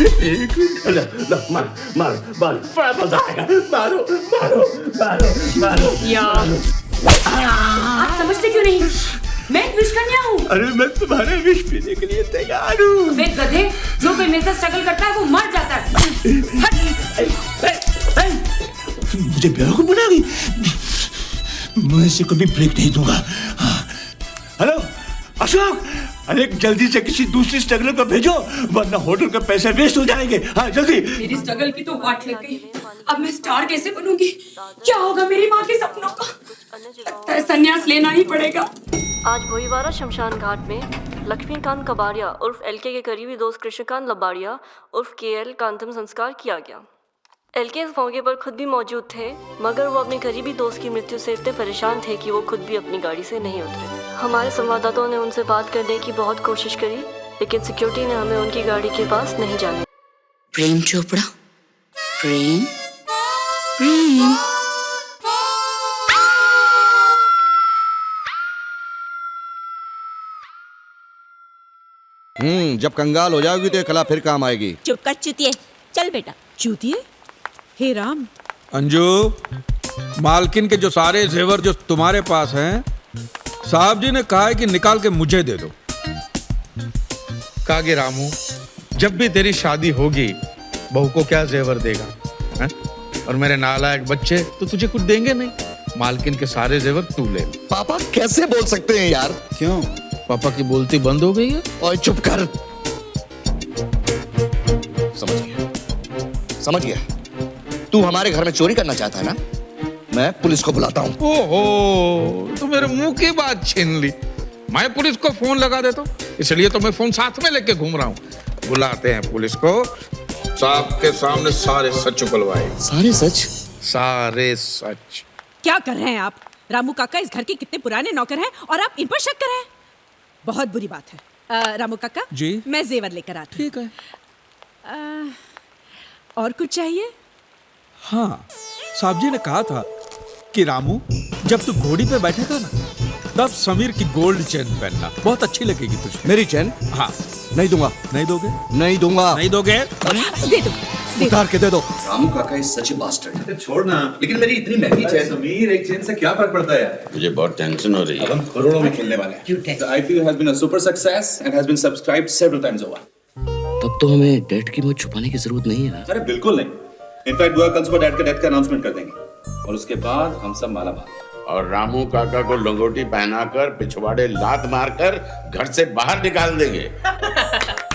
मार बड़ा मजा आएगा। मारो। आप समझते क्यों नहीं? मैं एक विश कन्या हूँ। अरे मैं तुम्हारे विश पीने के लिए तैयार हूँ। वे गधे, जो कोई मेरे साथ स्ट्रगल करता है वो मर जाता है। मुझे बेवकूफ बनागी? मैं इसे कभी ब्रेक नहीं दूंगा। हेलो अशोक, अरे जल्दी से किसी दूसरी स्ट्रगलर को भेजो, वरना होटल के पैसे वेस्ट हो जाएंगे। हाँ जल्दी। मेरी स्ट्रगल की तो वाट लग गई। अब मैं स्टार कैसे बनूंगी? क्या होगा मेरी माँ के सपनों का? लगता है संन्यास लेना ही पड़ेगा। आज भोईवाड़ा शमशान घाट में लक्ष्मीकांत कबाड़िया उर्फ एलके के करीबी दोस्त कृष्णकांत लबाड़िया उर्फ केएल का अंतिम संस्कार किया गया। एलके इस मौके पर खुद भी मौजूद थे, मगर वो अपने करीबी दोस्त की मृत्यु से इतने परेशान थे कि वो खुद भी अपनी गाड़ी से नहीं उतरे। हमारे संवाददाताओं ने उनसे बात करने की बहुत कोशिश करी, लेकिन सिक्योरिटी ने हमें उनकी गाड़ी के पास नहीं जाने। प्रेम चोपड़ा, प्रेम प्रेम। जब कंगाल हो जाओगी तो ये कला फिर काम आएगी। चुप कर चुतिए, चल बेटा। चूतिए? हे राम। अंजू, मालकिन के जो सारे जेवर जो तुम्हारे पास हैं, साहब जी ने कहा है कि निकाल के मुझे दे दो। कागे रामू, जब भी तेरी शादी होगी बहू को क्या जेवर देगा है? और मेरे नालायक बच्चे तो तुझे कुछ देंगे नहीं। मालकिन के सारे जेवर तू ले। पापा कैसे बोल सकते हैं यार? क्यों? पापा की बोलती बंद हो गई है? ओए चुप कर। समझ गया। तू हमारे घर में चोरी करना चाहता है ना? मैं पुलिस को बुलाता हूँ। ओहो, तो मेरे मुंह की बात छीन ली। मैं पुलिस को फोन लगा देता हूँ, इसलिए तो मैं फोन साथ में लेके घूम रहा हूँ। बुलाते हैं पुलिस को, साहब के सामने सारे सच उगलवाए। सारे सच? सारे सच। क्या कर रहे हैं आप? रामू काका इस घर के कितने पुराने नौकर हैं और आप इन पर शक कर रहे हैं? बहुत बुरी बात है। रामू काका जी, मैं जेवर लेकर आती हूँ। ठीक है। और कुछ चाहिए? हाँ, साहब जी ने कहा था कि रामू जब तू घोड़ी पे बैठेगा ना, तब समीर की गोल्ड चेन पहनना, बहुत अच्छी लगेगी तुझे। मेरी चेन? हाँ। नहीं दूंगा। नहीं दोगे? नहीं दूंगा। नहीं दोगे? दे दो। उतार के दे दो। रामू काका इज सच ए बास्टर्ड। छोड़ना, लेकिन मेरी इतनी महंगी चेन। समीर, एक चेन से क्या फर्क पड़ता है यार? मुझे बहुत टेंशन हो रही है। अब हम करोड़ों में खेलने वाले हैं। The IPO has been a super success and has been subscribed several times over. तब तो हमें डेट की मौत छुपाने की जरूरत नहीं है। अरे बिल्कुल नहीं। इनफैक्ट बुआ कल सुबह डैड का अनाउंसमेंट कर देंगे और उसके बाद हम सब मालामाल। और रामू काका को लंगोटी पहनाकर पिछवाड़े लात मारकर घर से बाहर निकाल देंगे।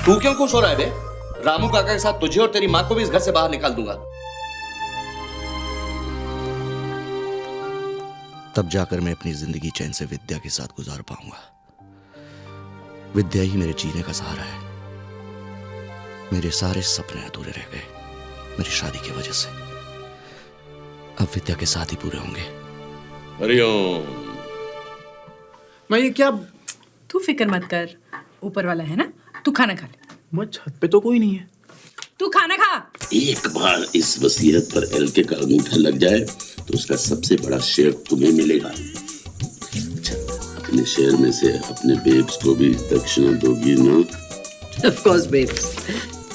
तू क्यों खुश हो रहा है बे? रामू काका के साथ तुझे और तेरी माँ को भी इस घर से बाहर निकाल दूंगा। तब जाकर मैं अपनी जिंदगी चैन से विद्या के साथ गुजार पाऊंगा। विद्या ही मेरे जीने का सहारा है। मेरे सारे सपने अधूरे रह गए मेरी शादी की वजह से। अब विद्या के साथ ही पूरे होंगे। हरिओम। मैं ये क्या? तू फिक्र मत कर, ऊपर वाला है ना। तू खाना खा ले। मैं छत पे तो कोई नहीं है। तू खाना खा। एक बार इस वसीयत पर एलके का अंगूठा लग जाए तो उसका सबसे बड़ा शेयर तुम्हें मिलेगा। अच्छा, अपने शेयर में से अपने बेब्स को भी दक्षिणा दोगी ना? Of course, babes.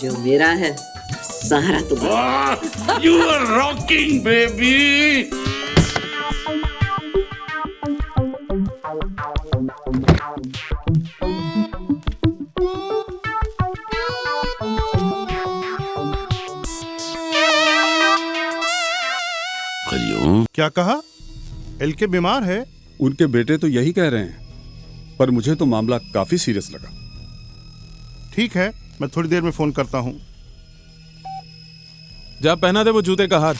जो मेरा है सहारा तुम्हारा। You are rocking, baby. क्या कहा? एलके बीमार है? उनके बेटे तो यही कह रहे हैं, पर मुझे तो मामला काफी सीरियस लगा। ठीक है, मैं थोड़ी देर में फोन करता हूँ। जा पहना दे वो जूते का हार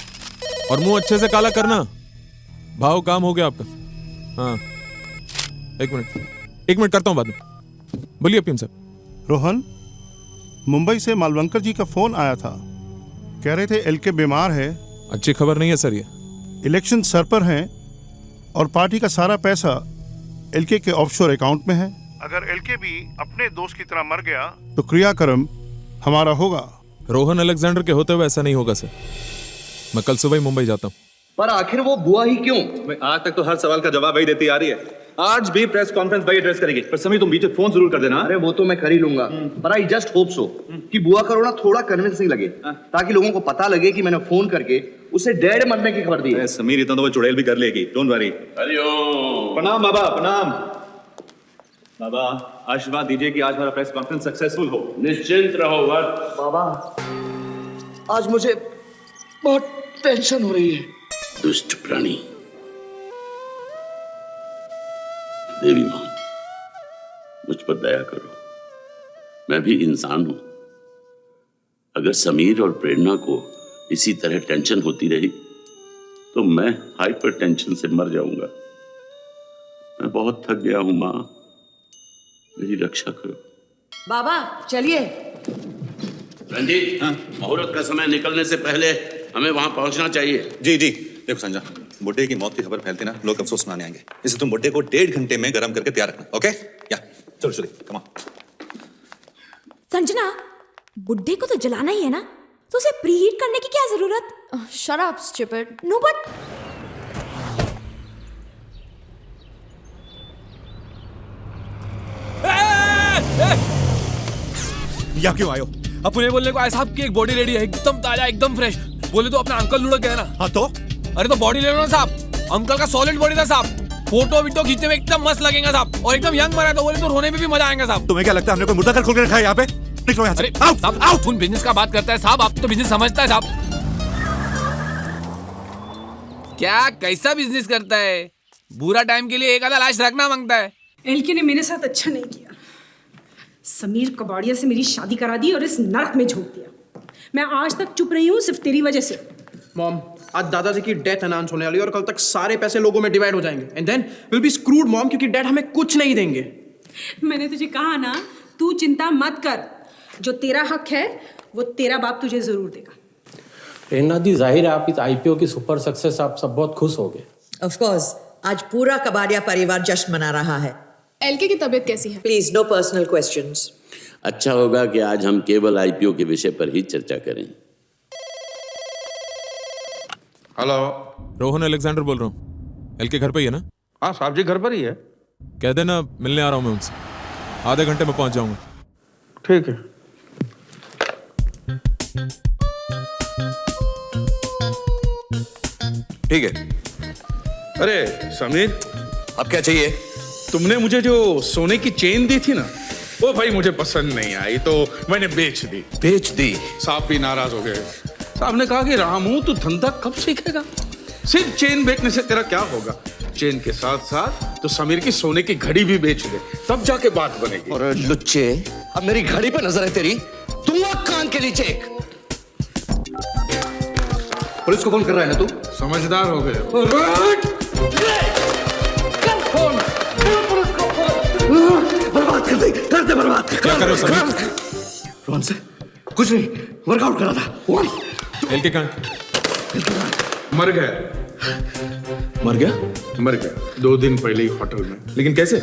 और मुंह अच्छे से काला करना। भाव काम हो गया आपका। हाँ, एक मिनट करता हूँ बाद में। बोलिए पीएम साहब। रोहन, मुंबई से मालवंकर जी का फोन आया था। कह रहे थे एलके बीमार है। अच्छी खबर नहीं है सर। ये इलेक्शन सर पर हैं और पार्टी का सारा पैसा एलके के ऑफशोर अकाउंट में है। अगर एलके भी अपने दोस्त की तरह मर गया तो क्रियाक्रम हमारा होगा। रोहन अलेक्जेंडर के होते हुए ऐसा नहीं होगा सर। मैं कल सुबह ही मुंबई जाता हूँ। पर आखिर वो बुआ ही क्यों? आज तक तो हर सवाल का जवाब वही देती आ रही है। आज भी प्रेस कॉन्फ्रेंस वही एड्रेस करेगी। पर समीर, तुम बीच में फोन जरूर कर देना। अरे वो तो मैं कर ही लूंगा, पर आई जस्ट होप सो कि बुआ का रोना थोड़ा कन्विंसिंग लगे, ताकि लोगों को पता लगे कि मैंने फोन करके उसे डैड मरने की खबर दी है। समीर, इतना तो वो चुड़ैल भी कर लेगी। Don't worry. हरिओम। प्रणाम बाबा, प्रणाम। बाबा आशीर्वाद दीजिए कि आज हमारा प्रेस कॉन्फ्रेंस सक्सेसफुल हो। निश्चिंत रहो वक्त। बाबा आज मुझे बहुत टेंशन हो रही है। दुष्ट प्राणी। देवी मां, मुझ पर दया करो, मैं भी इंसान हूं। अगर समीर और प्रेरणा को इसी तरह टेंशन होती रही तो मैं हाइपर टेंशन से मर जाऊंगा। मैं बहुत थक गया हूं मां, मेरी रक्षा करो। बाबा चलिए। रंजीत, मुहूर्त का समय निकलने से पहले हमें वहां पहुंचना चाहिए। जी जी। देखो संजय, बुड्ढे की मौत की खबर फैलती ना, लोग अफसोस मनाने आएंगे, इसलिए तुम बुड्ढे को 1.5 घंटे में गर्म करके तैयार रखना। ओके? या चलो चलिए, कम ऑन। संजना, बुड्ढे को तो जलाना ही है ना, तो उसे प्रीहीट करने की क्या जरूरत? Shut up stupid. No but या क्यों आयो? अपने बोलने को आए साहब की एक बॉडी रेडी है, एकदम ताजा, एकदम फ्रेश। बोले तो अपना अंकल लुढ़क गया ना। हाँ तो? अरे तो बॉडी ले लो ना साहब, अंकल का सॉलिड बॉडी था साहब, फोटो वीटो खींचने में एकदम मस्त लगेगा साहब, और एकदम यंग मरा तो बोले तो रोने में भी मजा आएगा साहब। तुम्हें क्या लगता है हमने कोई मुर्दा घर खोल के रखा है यहाँ पे? निकलो यहाँ से। अरे साहब, आओ। उन बिजनेस का बात करता है साहब, आप तो बिजनेस समझता है साहब। क्या कैसा बिजनेस करता है? बुरा टाइम के लिए एक आधा लाश रखना मांगता है। एलके ने मेरे साथ अच्छा नहीं किया। समीर कबाड़िया से मेरी शादी करा दी और इस नरक में झोंक दिया। मैं आज तक चुप रही हूँ सिर्फ तेरी वजह से। मॉम, आज दादाजी की डेथ अनाउंस होने वाली है और कल तक सारे पैसे लोगों में डिवाइड हो जाएंगे and then will be screwed mom, क्योंकि डैड हमें कुछ नहीं देंगे। मैंने तुझे कहा ना, तू चिंता मत कर, जो तेरा हक है वो तेरा बाप तुझे जरूर देगा। प्रेरणा दी, जाहिर है आप इस आईपीओ की सुपर सक्सेस आप सब बहुत खुश हो गए। ऑफ कोर्स, आज पूरा कबाड़िया परिवार जश्न मना रहा है। एलके की तबीयत कैसी है? Please no personal questions. अच्छा होगा कि आज हम केवल आईपीओ के विषय पर ही चर्चा करें। हेलो, रोहन अलेक्जेंडर बोल रहा हूँ। एलके घर पे ही है ना? हाँ साहब जी घर पर ही है। कह देना मिलने आ रहा हूँ मैं उनसे, आधे घंटे में पहुंच जाऊंगा। ठीक है। ठीक है। अरे समीर, अब क्या चाहिए? तुमने मुझे जो सोने की चेन दी थी ना, वो भाई मुझे पसंद नहीं आई तो मैंने बेच दी। बेच दी? साहब भी नाराज हो गए। साहब ने कहा कि रामू तू धंधा कब सीखेगा, सिर्फ चेन बेचने से तेरा क्या होगा। चेन के साथ साथ तो समीर की सोने की घड़ी भी बेच दे, तब जाके बात बनेगी। और लुच्चे, अब मेरी घड़ी पे नजर है तेरी, दूंगा कान के नीचे। पुलिस को फोन कर रहा है ना तू? समझदार हो गए। बर्बाद कर दे बर्बाद। क्या कर रहे हो समीर? रोहन से कुछ नहीं, वर्कआउट करा था। एलके कहाँ? मर गया। मर गया? मर गया 2 दिन पहले ही होटल में। लेकिन कैसे?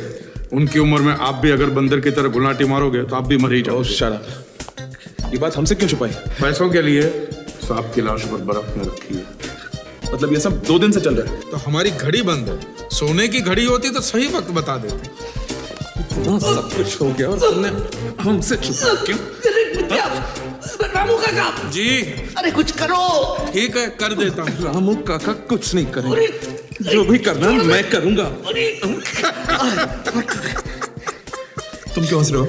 उनकी उम्र में आप भी अगर बंदर की तरह गुलाटी मारोगे तो आप भी मर ही जाओ। ये बात हमसे क्यों छुपाई? पैसों के लिए सांप की लाश पर बर्फ में रखी है। मतलब ये सब 2 दिन से चल रहा है? तो हमारी घड़ी बंद है। सोने की घड़ी होती तो सही वक्त बता देते। सब कुछ हो गया और तुमने हमसे छुपा क्यों? रामू काका जी, अरे कुछ करो। ठीक है, कर देता हूँ। रामू काका कुछ नहीं करेंगे, जो भी करना मैं करूंगा। तुम क्यों हंस रहे हो?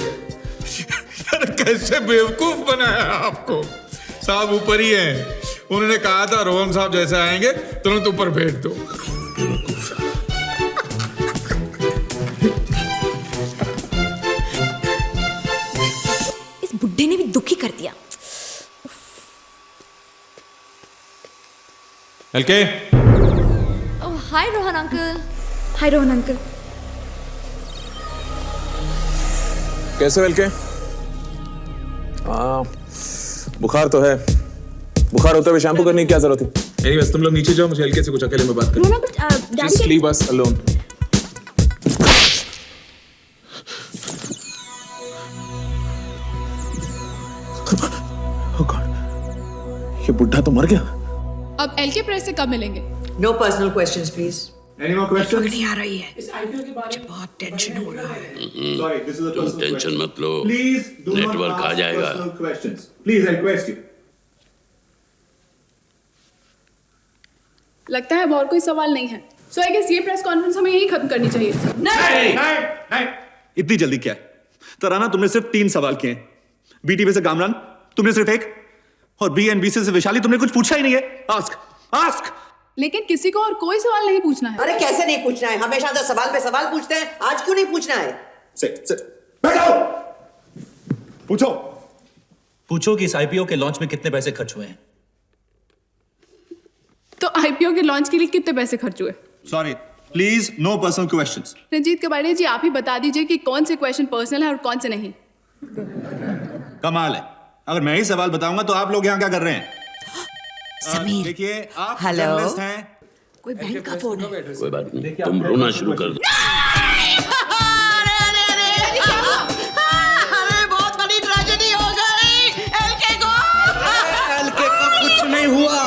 कैसे बेवकूफ बनाया आपको। साहब ऊपर ही है, उन्होंने कहा था रोहन साहब जैसे आएंगे तुरंत ऊपर भेज दो। इस बुड्ढे ने भी दुखी कर दिया। एलके, हाय रोहन अंकल। हाय रोहन अंकल। कैसे हो एलके? बुखार तो है। बुखार होते हुए शैम्पू करने की क्या जरूरत थी? एनीवेज तुम लोग नीचे जाओ, मुझे एलके से कुछ अकेले में बात करनी है। Just leave us alone. Oh God, ये बुढ़ा तो मर गया। अब एलके प्रेस से कब मिलेंगे? No personal questions please. Any more questions? नहीं आ रही है। इस आईपीओ के बारे में बहुत टेंशन हो रहा है। Sorry, this is a तुम personal टेंशन question. मत लो, Please do not नेटवर्क आ ask जाएगा। personal questions. Please, I request you. लगता है अब और कोई सवाल नहीं है। सो आई गेस ये प्रेस कॉन्फ्रेंस हमें यही खत्म करनी चाहिए। नहीं। इतनी जल्दी क्या है? तराना, तुमने सिर्फ 3 सवाल किए हैं। बीटीवी से कामरान तुमने सिर्फ 1, और बीएनबीसी से वैशाली तुमने कुछ पूछा ही नहीं है। आस्क। लेकिन किसी को और कोई सवाल नहीं पूछना है। अरे कैसे नहीं पूछना है? हमेशा तो सवाल पे सवाल पूछते हैं, आज क्यों नहीं पूछना है? बैठो। पूछो कि इस आईपीओ के लॉन्च में कितने पैसे खर्च हुए हैं। तो आईपीओ के लॉन्च के लिए कितने पैसे खर्च हुए? Sorry, please no personal questions. Ranjit Kabadia ji, आप ही बता दीजिए कि कौन से क्वेश्चन पर्सनल है और कौन से नहीं। कमाल है, अगर मैं ही सवाल बताऊंगा तो आप लोग यहाँ क्या कर रहे हैं? समीर, देखिए, आप हेलो, जर्नलिस्ट हैं। कोई बैंक का फोन है। कोई बात नहीं, तुम रोना शुरू कर दो। अरे बहुत बड़ी ट्रेजेडी हो गई एलके को। एलके को कुछ नहीं हुआ।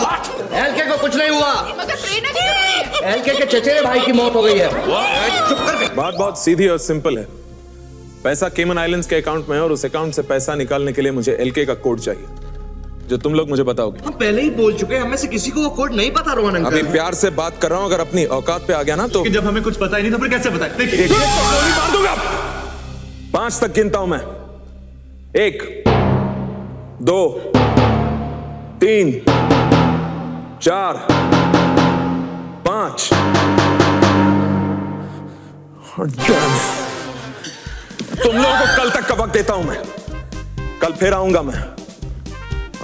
एलके को कुछ नहीं हुआ। मगर प्रेरणा जी क्यों नहीं है? एलके के चचेरे भाई की मौत हो गई है। चुप कर। बात बहुत सीधी और सिंपल है। पैसा केमन आइलैंड्स के अकाउंट में है और उस अकाउंट से पैसा निकालने के लिए मुझे एलके का कोड चाहिए, जो तुम लोग मुझे बताओगे। हम पहले ही बोल चुके हैं, हमें से किसी को वो कोड नहीं पता। रोहन अंकल, अभी प्यार से बात कर रहा हूँ, अगर अपनी औकात पे आ गया ना तो जब हमें कुछ पता ही नहीं तो फिर कैसे बताएं? देखिए, गोली मार दूंगा। 5 तक गिनता हूं मैं। 1, 2, 3, 4, 5। तुम लोगों को कल तक का वक्त देता हूं मैं। कल फिर आऊंगा मैं,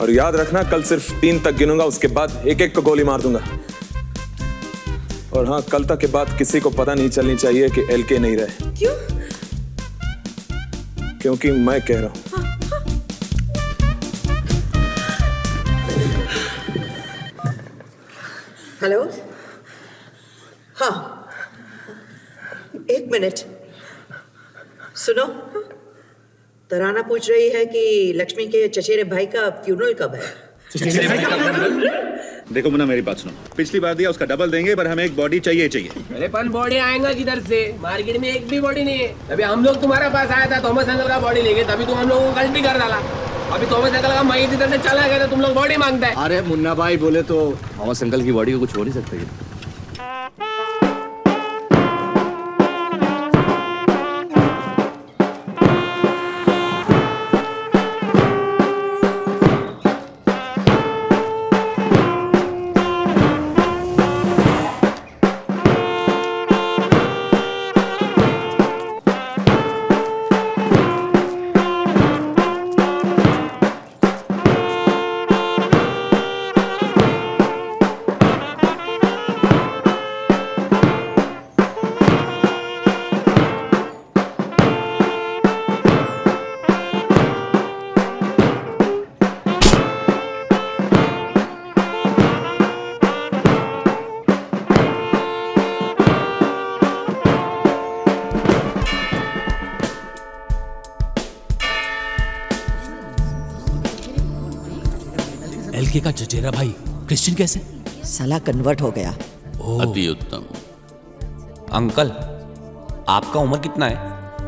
और याद रखना, कल सिर्फ 3 तक गिनूंगा, उसके बाद एक को गोली मार दूंगा। और हाँ, कल तक के बाद किसी को पता नहीं चलनी चाहिए कि एलके नहीं रहे। क्यों? क्योंकि मैं कह रहा हूं। हेलो, हाँ, 1 मिनट सुनो। तराना पूछ रही है कि लक्ष्मी के चचेरे भाई का फ्यूनरल कब है? देखो मुन्ना, मेरी बात सुनो। पिछली बार दिया उसका डबल देंगे, पर हमें एक बॉडी चाहिए। अरे पर बॉडी आएगा किधर से? मार्केट में एक भी बॉडी नहीं है। अभी हम लोग तुम्हारे पास आया था, थॉमस अंकल का बॉडी लेके, तभी तुम हम लोगों को गलती कर डाला। अभी थॉमस अंकल का मईत इधर से चला गया तो तुम लोग बॉडी मांगता है। अरे मुन्ना भाई बोले तो थॉमस अंकल की बॉडी को कुछ हो नहीं सकता। एलके का चचेरा भाई क्रिश्चियन कैसे? साला कन्वर्ट हो गया। अति उत्तम। अंकल, आपका उम्र कितना है?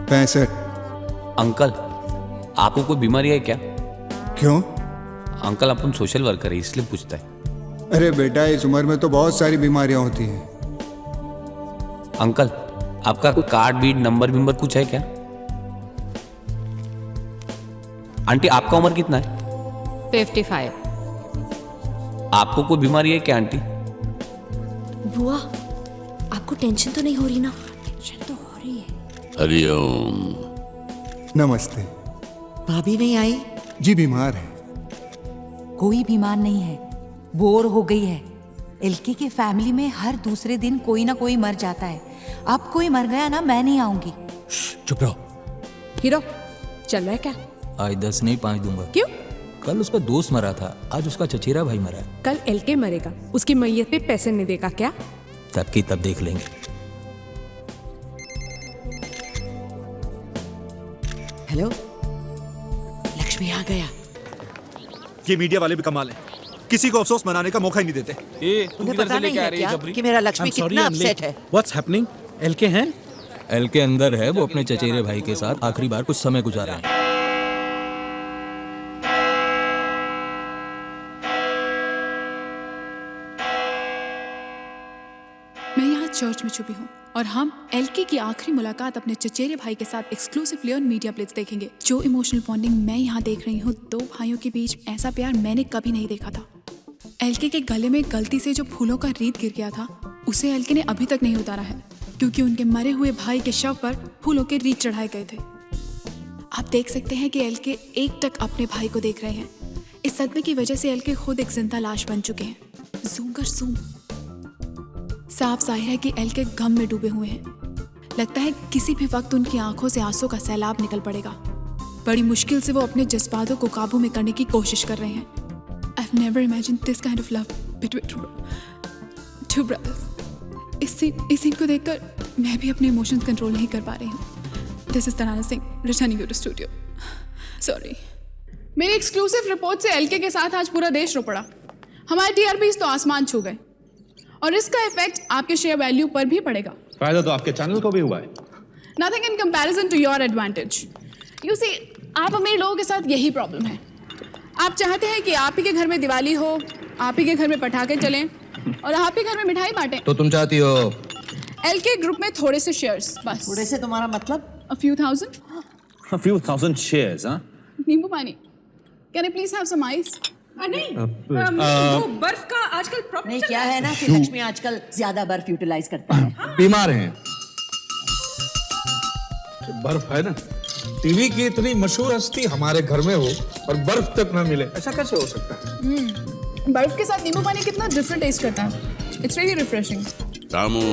65। अंकल, आपको कोई बीमारी है क्या? क्यों? अंकल, अपन सोशल वर्कर है इसलिए पूछता है। अरे बेटा, इस उम्र में तो बहुत सारी बीमारियां होती हैं। अंकल, आपका कार्ड बीट नंबर विंबर कुछ है क्या? आंटी, आपका उम्र कितना है? 55। आपको कोई बीमारी है क्या आंटी? बुआ, आपको टेंशन तो नहीं हो रही ना? टेंशन तो हो रही है। हरिओम। नमस्ते। भाभी नहीं आई? जी बीमार है। कोई बीमार नहीं है, बोर हो गई है। एलके के फैमिली में हर दूसरे दिन कोई ना कोई मर जाता है। अब कोई मर गया ना, मैं नहीं आऊंगी। चुप रहो। हीरो, चल रहा है क्या? आज 10 नहीं 5 दूंगा। क्यों? कल उसका दोस्त मरा था, आज उसका चचेरा भाई मरा है। कल एलके मरेगा, उसकी मैयत पे पैसे नहीं देगा क्या? तब की तब देख लेंगे। हेलो, लक्ष्मी आ गया। ये मीडिया वाले भी कमाल है, किसी को अफसोस मनाने का मौका ही नहीं देते। उन्हें पता नहीं है क्या कि मेरा लक्ष्मी कितना अपसेट है? What's happening? एलके हैं? एलके अंदर है, वो अपने चचेरे भाई के साथ आखिरी बार कुछ समय गुजारा है। मैं यहाँ चर्च में छुपी हूँ और हम एलके की आखिरी मुलाकात अपने चचेरे भाई के साथ एक्सक्लूसिवली ऑन मीडिया प्लेट्स देखेंगे। जो इमोशनल बॉन्डिंग मैं यहाँ देख रही हूँ, दो भाइयों के बीच ऐसा प्यार मैंने कभी नहीं देखा था। एलके के गले में गलती से जो फूलों का रीत गिर गया था, उसे एलके ने अभी तक नहीं उतारा है, क्योंकि उनके मरे हुए भाई के शव पर फूलों के रीत चढ़ाए गए थे। आप देख सकते हैं कि एलके एकटक अपने भाई को देख रहे हैं। इस सदमे की वजह से एलके खुद एक जिंदा लाश बन चुके हैं। ज़ूम कर ज़ूम। साफ जाहिर है कि एलके गम में डूबे हुए हैं। लगता है किसी भी वक्त उनकी आंखों से आंसू का सैलाब निकल पड़ेगा। बड़ी मुश्किल से वो अपने जज्बातों को काबू में करने की कोशिश कर रहे हैं। I've never imagined this kind of love between two brothers. इस सीन को देखकर मैं भी अपने इमोशंस कंट्रोल नहीं कर पा रही हूँ। This is Tarana Singh, returning you to studio. Sorry. मेरी एक्सक्लूसिव रिपोर्ट से एलके के साथ आज पूरा देश रो पड़ा। हमारे टीआरपीज़ तो आसमान छू गए और इसका इफेक्ट आपके शेयर वैल्यू पर भी पड़ेगा। फायदा तो आपके चैनल को भी हुआ है। Nothing in comparison to your advantage. You see, आप अमीर लोगों के साथ यही प्रॉब्लम है। आप चाहते हैं कि आप ही के घर में दिवाली हो, आप ही के घर में पटाखे चलें और आप ही घर में मिठाई बांटें। तो तुम चाहती हो एलके ग्रुप में थोड़े से शेयर्स बस। थोड़े से तुम्हारा मतलब? A few thousand. A few thousand shares, हाँ? नींबू पानी। Can I please have some ice? नहीं, वो बर्फ का आजकल प्रॉब्लम नहीं, क्या है ना कि लक्ष्मी आजकल ज्यादा बर्फ यूटिलाइज करता है। बीमार हैं। बर्फ है ना, टीवी की इतनी मशहूर हस्ती हमारे घर में हो और बर्फ तक ना मिले, ऐसा कैसे हो सकता है? बर्फ के साथ नींबू पानी कितना डिफरेंट टेस्ट करता है। It's really refreshing. रामू,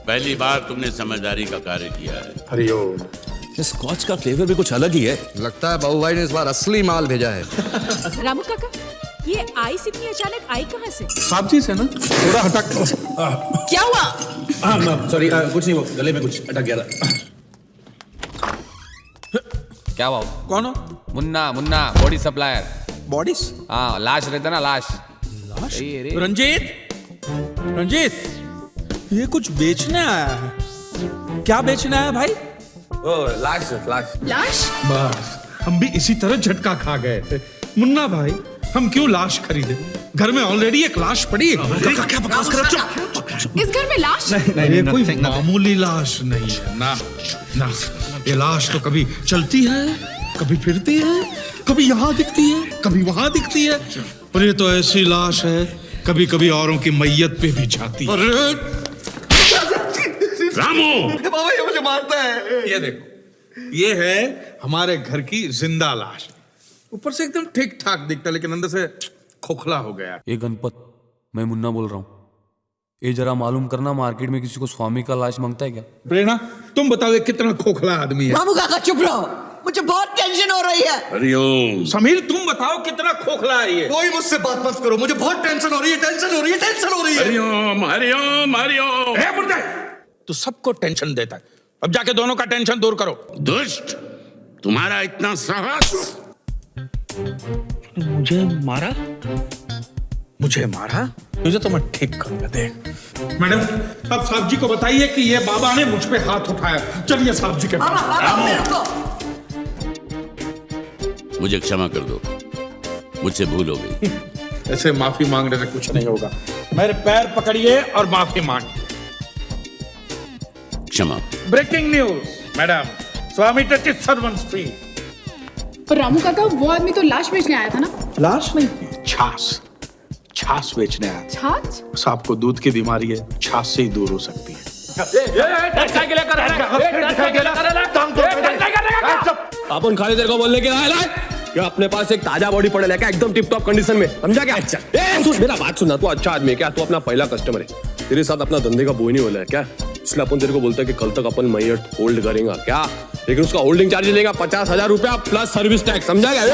पहली बार तुमने समझदारी का कार्य किया है। हरिओम। स्कॉच का फ्लेवर भी कुछ अलग ही है। लगता है बाबू भाई ने इस बार असली माल भेजा है। रामू काका, ये आइस इतनी अचानक आई कहाँ से? सब्जी से ना, थोड़ा हटक। क्या हुआ? सॉरी, कुछ नहीं, वो गले में कुछ अटक गया था। क्या बाबू? कौन हो? Munna, body supplier. बॉडीज? हाँ, लाश रहता ना, लाश। रंजीत, ये कुछ बेचने आया है। क्या बेचने आया भाई? लाश। बस, हम भी इसी तरह झटका खा गए थे। मुन्ना भाई, हम क्यों लाश खरीदे? घर में ऑलरेडी एक लाश पड़ी है। क्या बकवास कर रहे हो? इस घर में लाश? ये कोई मामूली लाश नहीं है ना। ये लाश तो कभी चलती है, कभी फिरती है, कभी यहाँ दिखती है, कभी वहां दिखती है, और ये तो ऐसी लाश है कभी कभी औरों की मैयत पे भी जाती है। रामू, बाबा ये मुझे मारता है। ये देखो, ये है हमारे घर की जिंदा लाश। ऊपर से एकदम ठीक ठाक दिखता, लेकिन अंदर से खोखला हो गया। ये गणपत, मैं मुन्ना बोल रहा हूँ। ये जरा मालूम करना, मार्केट में किसी को स्वामी का लाश मांगता है क्या? प्रेरणा, तुम बताओ ये कितना खोखला आदमी है। रामू काका चुप रहो, मुझे बहुत टेंशन हो रही है। हरिओम। समीर, तुम बताओ कितना खोखला है ये। कोई मुझसे बात मत करो, मुझे बहुत टेंशन हो रही है। हरिओम। तो सबको टेंशन देता है। अब जाके दोनों का टेंशन दूर करो। दुष्ट, तुम्हारा इतना साहस। मुझे मारा? तुझे तो मैं ठीक करूंगा, देख। मैडम, अब साहब जी को बताइए कि ये बाबा ने मुझ पे हाथ उठाया। चलिए साहब जी के पास। मुझे क्षमा कर दो, मुझसे भूल हो गई। ऐसे माफी मांगने से कुछ नहीं होगा। मेरे पैर पकड़िए और माफी मांगिए। क्षमा। ब्रेकिंग न्यूज, मैडम, स्वामी टचेस सर्वेंट्स फ्री। पर रामू काका, वो आदमी तो लाश बेचने आया था ना? लाश नहीं, छाछ बेचने आया। छाछ? सांप को दूध की बीमारी है, छाछ से ही दूर हो सकती है। अपन खाली देर को बोलने के लाए क्या? अपने पास एक ताजा बॉडी पड़े लेके एकदम टिप टॉप कंडीशन में, समझा क्या? सुन मेरा बात सुनना, तू अच्छा आदमी है क्या? तू अपना पहला कस्टमर है, तेरे साथ अपना धंधे का बोई नहीं हो रहा है क्या? इसलिए अपन तेरे को बोलते हैं कि कल तक अपन मैयत होल्ड करेंगा क्या, लेकिन उसका होल्डिंग चार्ज लेगा 50,000 रुपया प्लस सर्विस टैक्स, समझा क्या?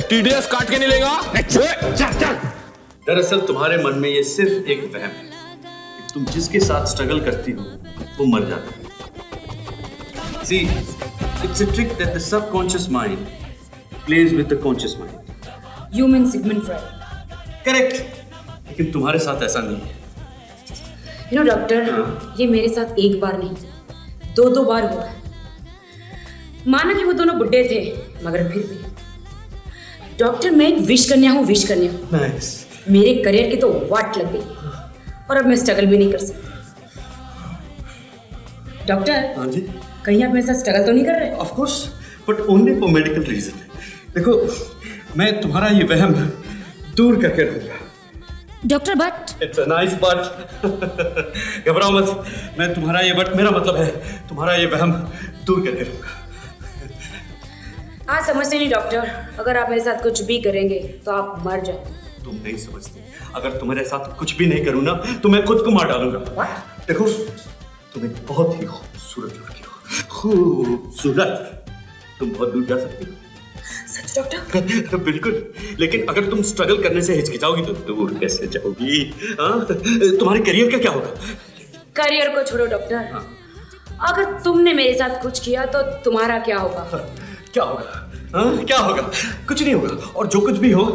TDS काट के नहीं लेगा। दरअसल तुम्हारे मन में ये सिर्फ एक वहम है कि तुम जिसके साथ स्ट्रगल करती हो वो मर जाता है। See, it's a trick that the subconscious mind plays with the conscious mind. You mean Sigmund Freud? Correct. लेकिन तुम्हारे साथ ऐसा नहीं है। You know, डॉक्टर, ये मेरे साथ एक बार नहीं, दो बार हुआ है। माना कि वो दोनों बुड्ढे थे, मगर फिर भी डॉक्टर मैं एक विश कन्या हूँ, विश कन्या हूँ। नाइस। मेरे करियर की तो वाट लग गई और अब मैं स्ट्रगल भी नहीं कर सकती। डॉक्टर। हाँ जी। कहीं आप मेरे साथ स्ट्रगल तो नहीं कर रहे? Of course, but only for medical reason. देखो, मैं तुम्हारा ये वहम दूर करके रहूंगा। Doctor but it's a nice but. घबराओ मत, मैं तुम्हारा ये बट, मेरा मतलब है तुम्हारा ये वहम दूर करके रहूंगा। आज समझते नहीं डॉक्टर, अगर आप मेरे साथ कुछ भी करेंगे तो आप मर जाओ। तुम नहीं समझते, अगर तुम्हारे साथ कुछ भी नहीं करूँ ना तो मैं खुद को मार डालूंगा। देखो, तुम एक बहुत ही खूबसूरत लड़की हो, खूबसूरत। तुम बहुत दूर जा सकती हो। सच डॉक्टर? बिल्कुल, लेकिन अगर तुम स्ट्रगल करने से हिचकिचाओगी तो दूर कैसे जाओगी? तुम्हारे करियर का क्या होगा? करियर को छोड़ो डॉक्टर, अगर तुमने मेरे साथ कुछ किया तो तुम्हारा क्या होगा? क्या होगा? क्या होगा? कुछ नहीं होगा, और जो कुछ भी हो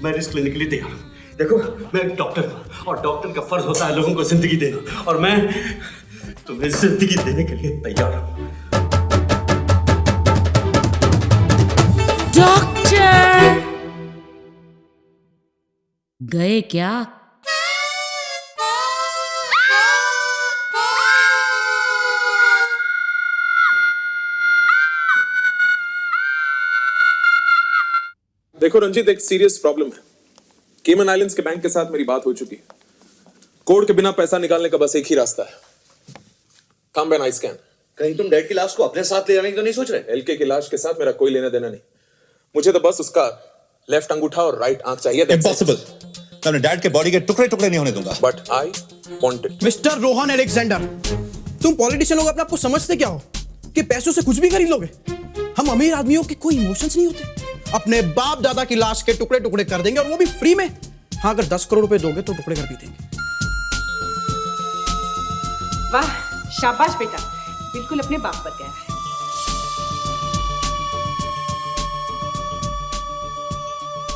मैं रिस्क लेने के लिए तैयार हूँ। देखो, मैं एक डॉक्टर हूँ और डॉक्टर का फर्ज होता है लोगों को जिंदगी देना, और मैं तुम्हें जिंदगी देने के लिए तैयार हूँ। डॉक्टर गए क्या? देखो रंजीत, एक सीरियस प्रॉब्लम है। केमन आइलैंड्स के बैंक के साथ मेरी बात हो चुकी है। कोड के बिना पैसा निकालने का बस एक ही रास्ता है, कम बाय नाइट स्कैन। कहीं तुम डैड की लाश को अपने साथ ले जाने की तो नहीं सोच रहे? एलके की लाश के साथ मेरा कोई लेना देना नहीं। मुझे तो बस उसका लेफ्ट अंगूठा और राइट आंख चाहिए। इम्पॉसिबल। मैं अपने डैड के बॉडी के टुकड़े टुकड़े नहीं होने दूंगा। But I want it. Mister Rohan Alexander, तुम पॉलिटिशियन लोग अपने आप को समझते क्या हो कि पैसों से कुछ भी खरीद लोगे? हम अमीर आदमियों के कोई इमोशंस नहीं होते। अपने बाप दादा की लाश के टुकड़े टुकड़े कर देंगे, और वो भी फ्री में। हाँ, अगर 10 करोड़ रुपए दोगे तो टुकड़े कर भी देंगे। वाह, शाबाश बेटा, बिल्कुल अपने बाप पर गया है।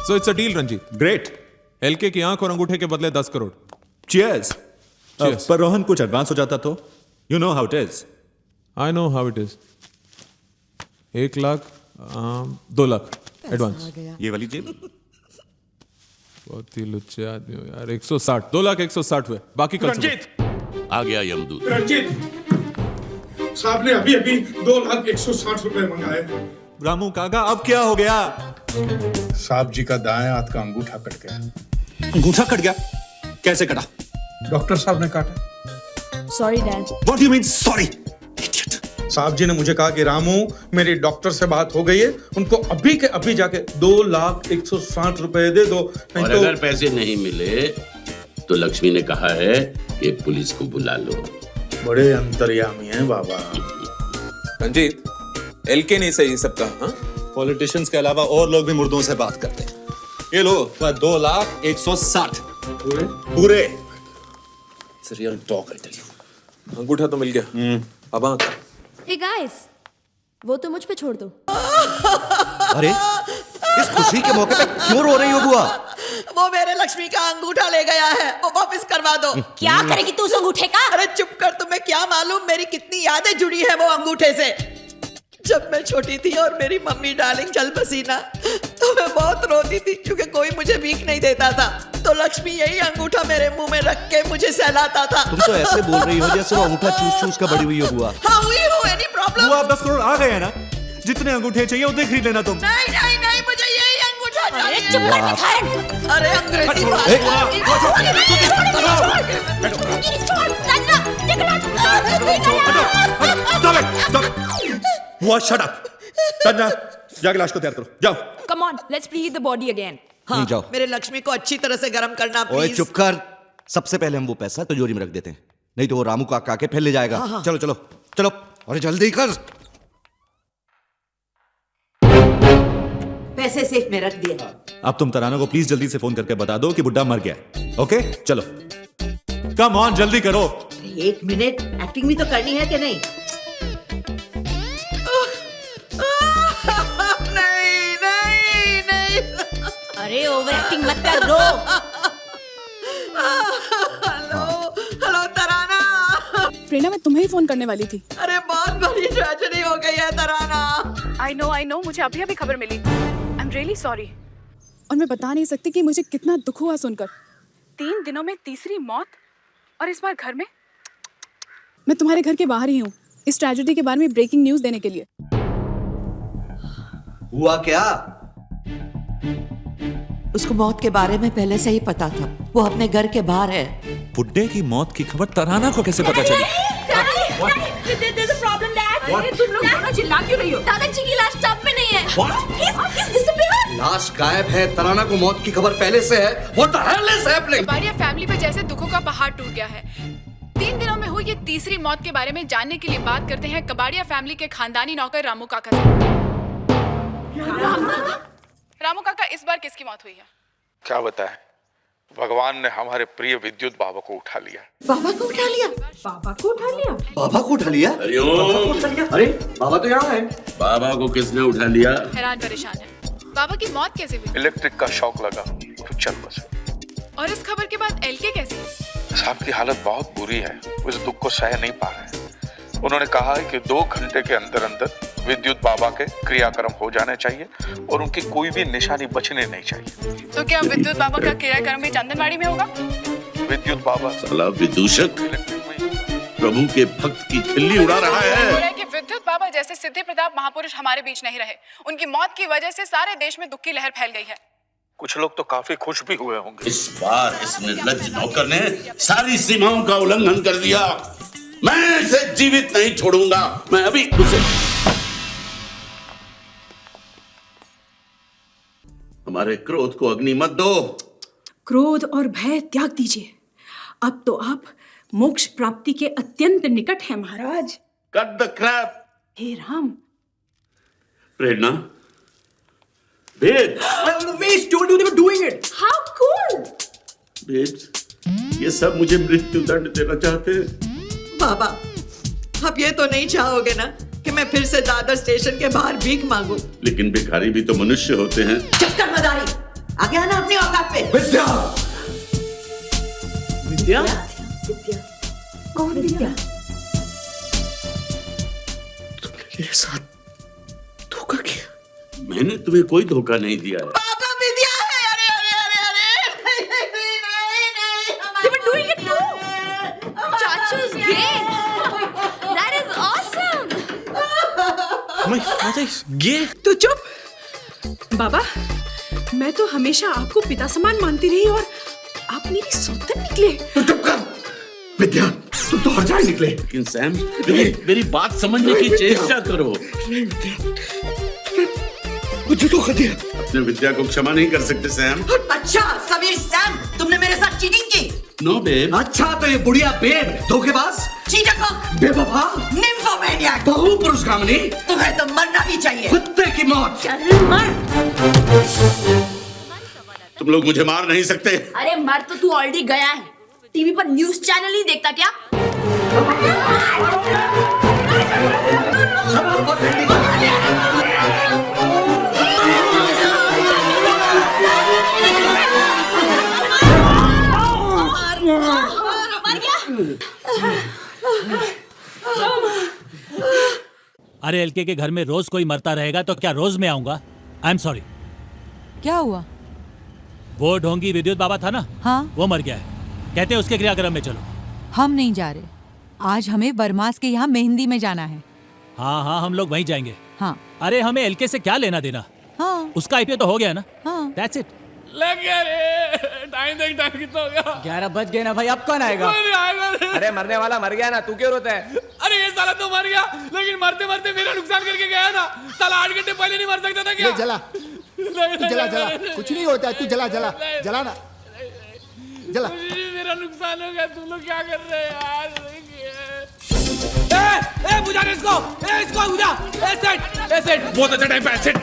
So it's a deal Ranjit. Great. LK की आंख और अंगूठे के बदले 10 करोड़। चीयर्स। पर रोहन कुछ एडवांस हो जाता तो? You know how it is. I know how it is. 1 lakh 2 lakh advance. ये वाली जेब। बहुत ही लुच्चे आदमी हो यार। 160, 2 लाख 160 हुए, बाकी कल रंजीत आ गया यमदूत। रंजीत साहब ने अभी अभी 2,160 रुपए मंगाए। रामू काका, अब क्या हो गया? साहब जी का दाएं हाथ का अंगूठा कट गया। अंगूठा कट गया? कैसे कटा? डॉक्टर साहब ने काटा। Sorry dad. What do you mean sorry? साहब जी ने मुझे कहा कि रामू, मेरी डॉक्टर से बात हो गई है, उनको अभी के अभी जाके 2,160 रुपए दे दो, नहीं और तो अगर पैसे नहीं मिले तो लक्ष्मी ने कहा है कि पुलिस को बुला लो। बड़े अंतर्यामी हैं बाबा। रंजीत, एलके नहीं सही सब का। हाँ, पॉलिटिशियंस के अलावा और लोग भी मुर्दों से बात करते हैं। ये लो 2,160 पूरे। Real talk I tell you. अंगूठा तो मिल गया, अब आंख। हे गाइस, वो तो मुझ पे छोड़ दो। अरे, इस खुशी के मौके पे क्यों रो रही हो बुआ? वो मेरे लक्ष्मी का अंगूठा ले गया है, वो वापस करवा दो। क्या करेगी तू उस अंगूठे का? अरे चुप कर, तुम्हें क्या मालूम मेरी कितनी यादें जुड़ी है वो अंगूठे से। जब मैं छोटी थी और मेरी मम्मी डार्लिंग चल बसी ना, तो मैं बहुत रोती थी क्योंकि कोई मुझे भीख नहीं देता था। तो लक्ष्मी यही अंगूठा मेरे मुंह में रख के मुझे सहलाता था। तुम तो ऐसे बोल रही हो जैसे वो अंगूठा चूस चूस का बड़ी हुई हो बुआ। हाँ हुई हो, एनी प्रॉब्लम? बुआ, 10 करोड़ आ गए हैं ना? जितने अंगूठे चाहिए उतने खरीद लेना तुम। नहीं नहीं नहीं, मुझे यही अंगूठा चाहिए। चुप कर भिखारन। अरे अंग्रेजी बुआ, शट अप। संजना, जाके लाश को तैयार करो, जाओ। Come on, let's preheat the body again. हाँ, नहीं, जाओ। मेरे लक्ष्मी को अच्छी तरह से गर्म करना ओए प्लीज। चुप कर। सबसे पहले हम वो पैसा तिजोरी में रख देते हैं, नहीं तो वो रामू काका आके फिर ले जाएगा। हाँ, हाँ। चलो चलो चलो, अरे जल्दी कर। पैसे सेफ में रख दिए। अब तुम तराना को प्लीज जल्दी से फोन करके बता दो कि बुड्ढा मर गया है। ओके, चलो कम ऑन, जल्दी करो। 1 मिनट, एक्टिंग भी तो करनी है कि नहीं? नहीं नहीं नहीं। अरे ओवर एक्टिंग मत कर, रो। हेलो तराना। प्रेरणा, मैं तुम्हें ही फोन करने वाली थी। अरे बहुत बड़ी ट्रेजेडी हो गई है तराना। आई नो, मुझे अभी अभी खबर मिली। I am really sorry. और मैं बता नहीं सकती कि मुझे कितना दुख हुआ सुनकर। 3 दिनों में तीसरी मौत, और इस बार घर में। मैं तुम्हारे घर के बाहर ही हूँ इस ट्रेजेडी के बारे में ब्रेकिंग न्यूज देने के लिए। हुआ क्या? उसको मौत के बारे में पहले से ही पता था। वो अपने घर के बाहर है। बुड्ढे की मौत की खबर तराना को कैसे पता चली? तुम लोग दोनों चिल्ला क्यों रही हो? दादाजी की लाश टब में नहीं है। He's disappeared. लाश गायब है। तराना को मौत की खबर पहले से है। What the hell is happening? Kabadia family पे जैसे दुखों का पहाड़ टूट गया है। 3 दिनों में हुई ये तीसरी मौत के बारे में जानने के लिए बात करते हैं कबाड़िया फैमिली के खानदानी नौकर रामू काका से। रामू काका, इस बार किसकी मौत हुई है? क्या बताएं, भगवान ने हमारे प्रिय विद्युत बाबा को उठा लिया। बाबा को उठा लिया? पापा को उठा लिया? बाबा को उठा लिया? अरे बाबा तो यहाँ है। बाबा को किसने उठा लिया? हैरान परेशान है। बाबा की मौत कैसे हुई? इलेक्ट्रिक का शॉक लगा तो चल बसे। और इस खबर के बाद एलके कैसे? साहब की हालत बहुत बुरी है। वो इस दुख को सह नहीं पा रहे। उन्होंने कहा है कि 2 घंटे के अंदर अंदर विद्युत बाबा के क्रियाक्रम हो जाने चाहिए और उनकी कोई भी निशानी बचने नहीं चाहिए। तो क्या विद्युत बाबा का क्रियाक्रम भी चंदनवाड़ी में होगा? विद्युत बाबा साला विदूषक प्रभु के भक्त की खिल्ली उड़ा रहा है। कि विद्युत बाबा जैसे सिद्धि प्रताप महापुरुष हमारे बीच नहीं रहे। उनकी मौत की वजह से सारे देश में दुख की लहर फैल गई है। कुछ लोग तो काफी खुश भी हुए होंगे। इस बार इस निर्लज्ज नौकर ने सारी सीमाओं का उल्लंघन कर दिया। मैं इसे जीवित नहीं छोड़ूंगा। मैं अभी उसे हमारे क्रोध को अग्नि मत दो। क्रोध और भय त्याग दीजिए। अब तो आप मोक्ष प्राप्ति के अत्यंत निकट हैं महाराज। Cut the crap. हे राम। प्रेरणा, बेट। Wait, told you they were doing it. How cool? बेट, ये सब मुझे मृत्यु दंड देना चाहते हैं। बाबा, आप ये तो नहीं चाहोगे ना कि मैं फिर से दादर स्टेशन के बाहर भीख मांगू? लेकिन भिखारी भी तो मनुष्य होते हैं। चुप कर मदारी, आगे आना अपनी औकात पे। विद्या। विद्या? कौन विद्या? तुमने मेरे साथ धोखा किया। मैंने तुम्हें कोई धोखा नहीं दिया है। पापा विद्या है। अरे अरे अरे अरे They were doing it too. Chachu's gay. That is awesome. My father is gay. तो चुप। बाबा, मैं तो हमेशा आपको पिता समान मानती रही और आप मेरी सौतन निकले। तो चुप कर। विद्या, तुम तो हर जाए निकले। लेकिन सैम, मेरी बात समझने की चेष्टा करो। मुझे तो दिया। अपने विद्या को क्षमा नहीं कर सकते सैम। अच्छा समीर सैम, तुमने मेरे साथ चीटिंग की? No babe. अच्छा तो ये बुढ़िया बेब, धोखेबाज, चीटक, बेवफा, निम्फोमैनियाक, बहु पुरुषगामिनी। तुम्हें तो मरना ही चाहिए। कुत्ते की मौत। चल मर। तुम लोग मुझे मार नहीं सकते। अरे मर तो तू ऑलरेडी गया है। टीवी पर न्यूज़ चैनल नहीं देखता क्या? अरे एलके के घर में रोज कोई मरता रहेगा तो क्या रोज मैं आऊंगा? I am sorry. क्या हुआ? वो ढोंगी विद्युत बाबा था ना, हाँ, वो मर गया है। कहते हैं उसके क्रियाक्रम में चलो। हम नहीं जा रहे। आज हमें बरमास के यहाँ मेहंदी में जाना है। हाँ हाँ, हम लोग वहीं जाएंगे। हाँ। अरे हमें एलके से क्या लेना देना? हाँ। उसका आईपीओ तो हो गया ना। हाँ। That's it. लग गया रे। टाइम कितना हो गया? 11 बज गए ना भाई, अब कौन आएगा? अरे मरने वाला मर गया ना, तू क्यों रोता है? अरे ये साला तो मर गया, लेकिन मरते मरते मेरा नुकसान करके गया ना। साला 8 घंटे पहले नहीं मर सकता था क्या? जला जला जला, कुछ नहीं होता है, तू जला जला जला ना, जला। मेरा नुकसान हो गया, तुम लोग क्या कर रहे हैं यार? बुझा रे इसको, इसको बुझा। सेट बहुत अच्छा टाइम पे। सेट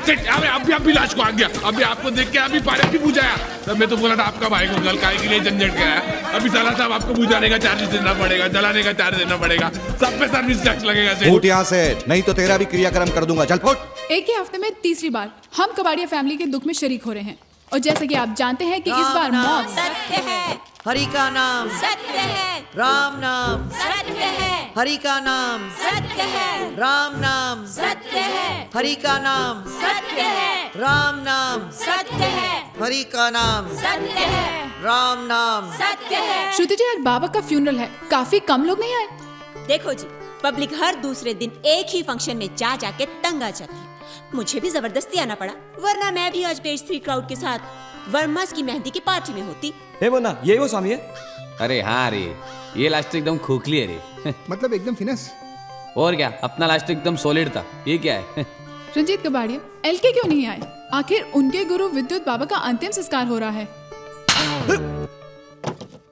अभी लाश को आ गया। अभी आपको देख के अभी पानी भी बुझाया। तब मैं तो बोला था आपका भाई को गल काय के लिए झंझट गया। अभी साला साहब आपको बुझाने का चार्ज देना पड़ेगा, जलाने का चार्ज देना पड़ेगा, सब पे सर्विस टैक्स लगेगा। फुट यहाँ से, नहीं तो तेरा भी क्रियाक्रम कर दूंगा। चल फुट। एक ही हफ्ते में तीसरी बार हम कबाड़िया फैमिली के दुख में शरीक हो रहे हैं। और जैसे कि आप जानते हैं कि इस बार मौत सत्य है। हरि का नाम सत्य है, राम नाम सत्य है, हरि का नाम सत्य है, राम नाम सत्य है, हरि का नाम सत्य है, राम नाम सत्य है, हरि का नाम सत्य है, राम नाम सत्य है। श्रुति जी, आज बाबा का फ्यूनरल है, काफी कम लोग नहीं आए। देखो जी, पब्लिक हर दूसरे दिन एक ही फंक्शन में जा जाके तंग आ जाती है। मुझे भी जबरदस्ती आना पड़ा, वरना मैं भी आज पेज 3 क्राउड के साथ वर्मास की मेहंदी की पार्टी में होती। हे मोना, ये वो स्वामी है? अरे हाँ रे, ये लास्ट एकदम खोखली है रे। मतलब एकदम फिनिश। और क्या, अपना लास्ट एकदम सॉलिड था। ये क्या है? रंजीत कबाड़िया, एलके क्यों नहीं आए? आखिर उनके गुरु विद्युत बाबा का अंतिम संस्कार हो रहा है।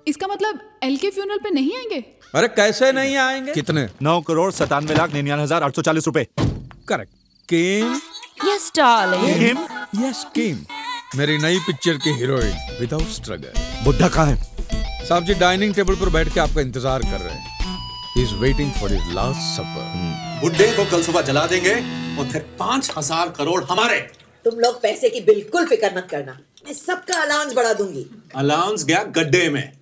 इसका मतलब एलके फ्यूनरल पे नहीं आएंगे? अरे कैसे नहीं आएंगे? कितने? 9,97,99,040 रुपए। Correct. Kim? Yes darling. Yes Kim, मेरी नई पिक्चर की हीरोइन विदाउट स्ट्रगल। बुड्ढा कहाँ है? साहब जी डाइनिंग टेबल पर बैठ के आपका इंतजार कर रहे हैं। He is waiting for his last supper. बुड्ढे को कल सुबह जला देंगे और फिर 5,000 करोड़ हमारे। तुम लोग पैसे की बिल्कुल फिक्र मत करना, मैं सबका अलाउंस बढ़ा दूंगी। अलाउंस गया गड्ढे में।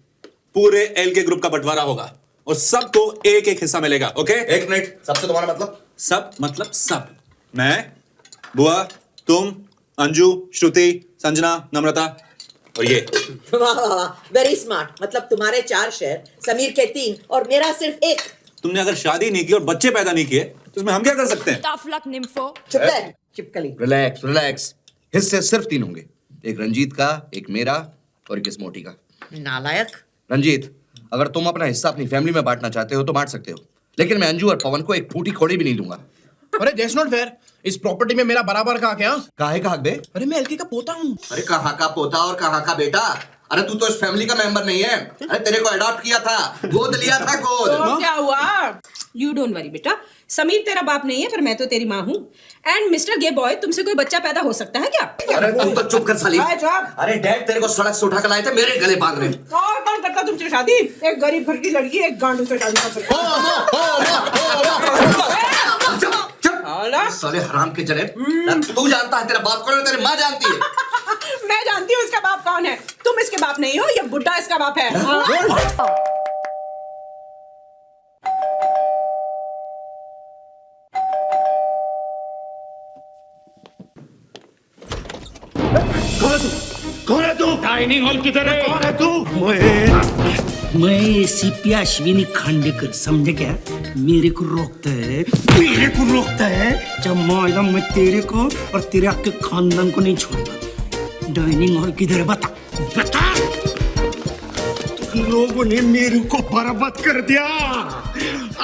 पूरे एलके ग्रुप का बंटवारा होगा और सबको एक एक हिस्सा मिलेगा। ओके? एक मिनट, सबसे तुम्हारा मतलब? सब मतलब सब। मैं, बुआ, तुम, अंजू, श्रुति, संजना, नम्रता और ये। वाह वाह वाह, वेरी स्मार्ट। मतलब तुम्हारे 4 शेयर, समीर के 3 और मेरा सिर्फ 1। तुमने अगर शादी नहीं की और बच्चे पैदा नहीं किए तो उसमें हम क्या कर सकते हैं? Tough luck nympho. चुप रह, चिपकली। Relax relax. हिस्से सिर्फ 3 होंगे, एक रंजीत का, एक मेरा और एक इस मोटी का। नालायक। रंजीत, अगर तुम अपना हिस्सा अपनी फैमिली में बांटना चाहते हो तो बांट सकते हो, लेकिन मैं अंजू और पवन को एक फूटी कौड़ी भी नहीं दूंगा। अरे दैट्स नॉट फेयर। इस प्रॉपर्टी में मेरा बराबर का क्या? काहे का हक बे? अरे मैं एलके का पोता हूँ। अरे कहाँ का पोता और कहाँ का बेटा? अरे तू तो इस फैमिली का मेंबर नहीं है। अरे तेरे को अडॉप्ट किया था, गोद लिया था, गोद। तो क्या हुआ? यू डोंट वरी बेटा, समीर तेरा बाप नहीं है पर मैं तो तेरी माँ हूँ। एंड मिस्टर गे बॉय, तुमसे कोई बच्चा पैदा हो सकता है क्या? अरे तुम तो चुप कर साली। अरे डैड तेरे को सड़क से उठा कर लाए थे मेरे गले बांध रहे। कौन करता तुमसे शादी? एक गरीब घर की लड़की एक गांडू से शादी कर सकती है। साले हराम के जने, तू जानता है तेरा बाप कौन है, तेरी माँ जानती है। मैं जानती हूँ इसका बाप कौन है। तुम इसके बाप नहीं हो, ये बुड्ढा इसका बाप है। कौन है तू? डाइनिंग हॉल किधर है? कौन है तू? मैं सीपी अश्विनी खांडेकर, समझे क्या? मेरे को रोकता है जब मैं तेरे को और तेरे आपके खानदान को नहीं छोड़ता। डाइनिंग हॉल किधर है? बता बता। तुम लोगों ने मेरे को बर्बाद कर दिया।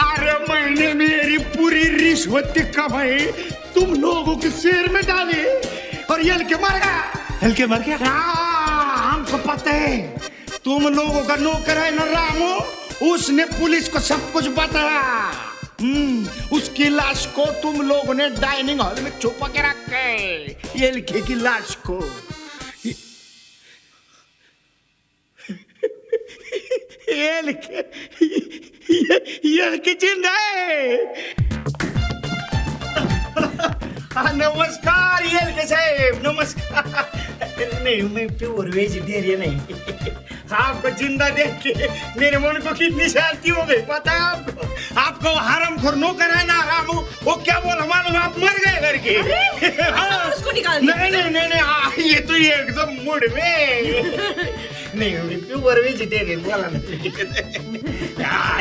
अरे मैंने मेरी पूरी रिश्वत कमाई तुम लोगों के शेर में डाली और ये हल्के मर गया। हमको पता है तुम लोगों का नौकर है ना रामू, उसने पुलिस को सब कुछ बताया। उसकी लाश को तुम लोगों ने डाइनिंग हॉल में छुपा के रखा है। ये लड़के की लाश को ये लड़के जिंदा है। नमस्कार ये लड़के साहब, नमस्कार। नहीं, मैं प्योर वेजिटेरियन नहीं। आपको जिंदा देख के मेरे मन को कितनी शांति हो गई पता है आपको? आपको हरामखोर नौकर है ना रामू, वो क्या बोला मालूम? आप मर गए करके। उसको निकाल दो। नहीं, ये तो ये एकदम मूड में नहीं, प्योर वेजिटेरियन बोला ना।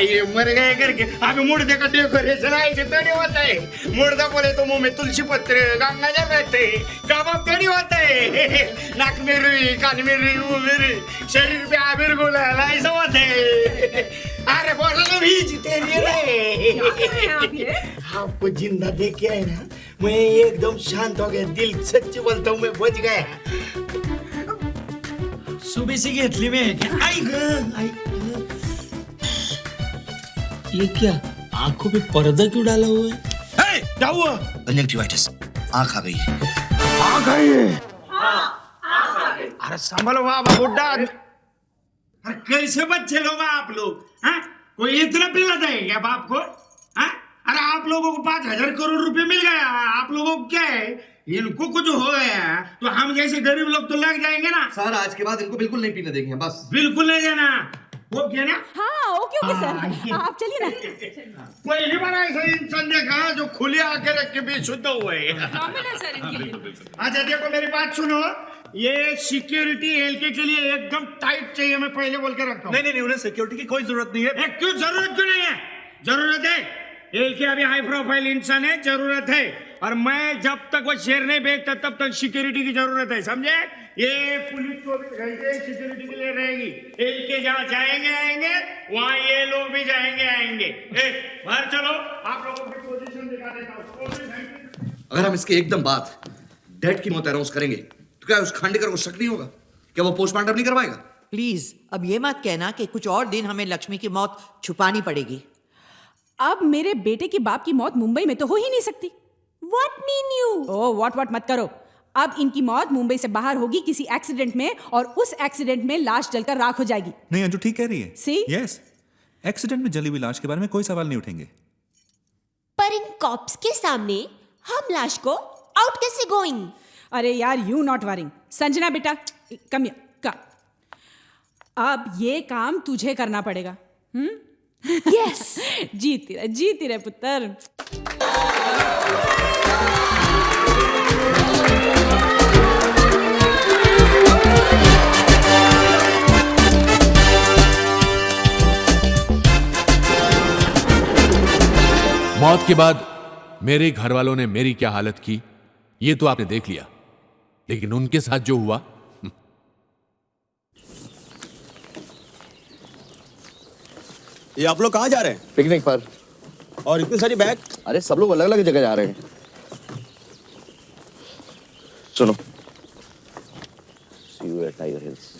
ये मर गए करके अभी मुर्दे का डेकोरेशन ऐसे थोड़ी होता है। मुर्दा बोले तो मुंह में तुलसी पत्र, गंगा जल रहते, कबाब थोड़ी होता है। नाक में रुई, कान में रुई, मुंह में रुई, शरीर पे आबिर गुलाल, ऐसा होता है। अरे बोला वेजिटेरियन है। आपको जिंदा देख के है ना, मैं एकदम शांत हो गया। दिल सच्ची बोलता हूँ, मैं बच गया। सुबह से घेतली में ये क्या आंखों पे पर्दा क्यों डाला हुआ है? क्या हुआ? कंजक्टिवाइटिस, आंख आ गई। अरे संभलो बाबा बुड्ढा। अरे कैसे बच्चे लोग आप लोग? कोई इतना पिलाता है क्या बाप को? अरे आप लोगों को 5,000 करोड़ रुपए मिल गया, आप लोगों को क्या है? इनको कुछ हो गया तो हम जैसे गरीब लोग तो लग जाएंगे ना। सर आज के बाद इनको बिल्कुल नहीं पीने देंगे, बस बिल्कुल नहीं देना। वो क्या ना? हाँ ओके ओके सर, आप चलिए ना। पहली बार ऐसा इंसान देखा जो खुले आके रख के भी शुद्ध हुए। अच्छा देखो मेरी बात सुनो, ये सिक्योरिटी एलके के लिए एकदम टाइट चाहिए, मैं पहले बोल के रखता हूँ। नहीं उन्हें सिक्योरिटी की कोई जरूरत नहीं है। क्यों जरूरत क्यों नहीं है? जरूरत है। एलके अभी हाई प्रोफाइल इंसान है, जरूरत है। और मैं जब तक वो शेयर नहीं बेचता तब तक सिक्योरिटी की जरूरत है, समझे? ये पुलिस 24 घंटे सिक्योरिटी के लिए रहेगी। एलके जहाँ जाएंगे आएंगे वहाँ ये लोग भी जाएंगे आएंगे। बाहर चलो, आप लोगों की पोजीशन दिखा देता हूँ। अगर हम इसके एकदम बाद डेड की मौत अनाउंस करेंगे तो क्या उस खांडेकर को शक नहीं होगा? क्या वो पोस्टमार्टम नहीं करवाएगा? प्लीज अब ये मत कहना कि कुछ और दिन हमें लक्ष्मी की मौत छुपानी पड़ेगी। अब मेरे बेटे की बाप की मौत मुंबई में तो हो ही नहीं सकती। What mean you? Oh what मत करो। अब इनकी मौत मुंबई से बाहर होगी किसी एक्सीडेंट में, और उस एक्सीडेंट में लाश जलकर राख हो जाएगी। नहीं अंजू ठीक कह रही है। See? यस, एक्सीडेंट में जली हुई लाश के बारे में कोई सवाल नहीं उठेंगे। पर इन कॉप्स के सामने हम लाश को आउट कैसे गोइंग? अरे यार यू नॉट वरिंग। संजना बेटा कम कम, अब ये काम तुझे करना पड़ेगा। यस जीती रहे पुत्र। मौत के बाद मेरे घर वालों ने मेरी क्या हालत की ये तो आपने देख लिया, लेकिन उनके साथ जो हुआ। ये आप लोग कहाँ जा रहे हैं? पिकनिक पर। और इतनी सारी बैग? अरे सब लोग अलग अलग जगह जा रहे हैं। चलो See you at Tiger Hills.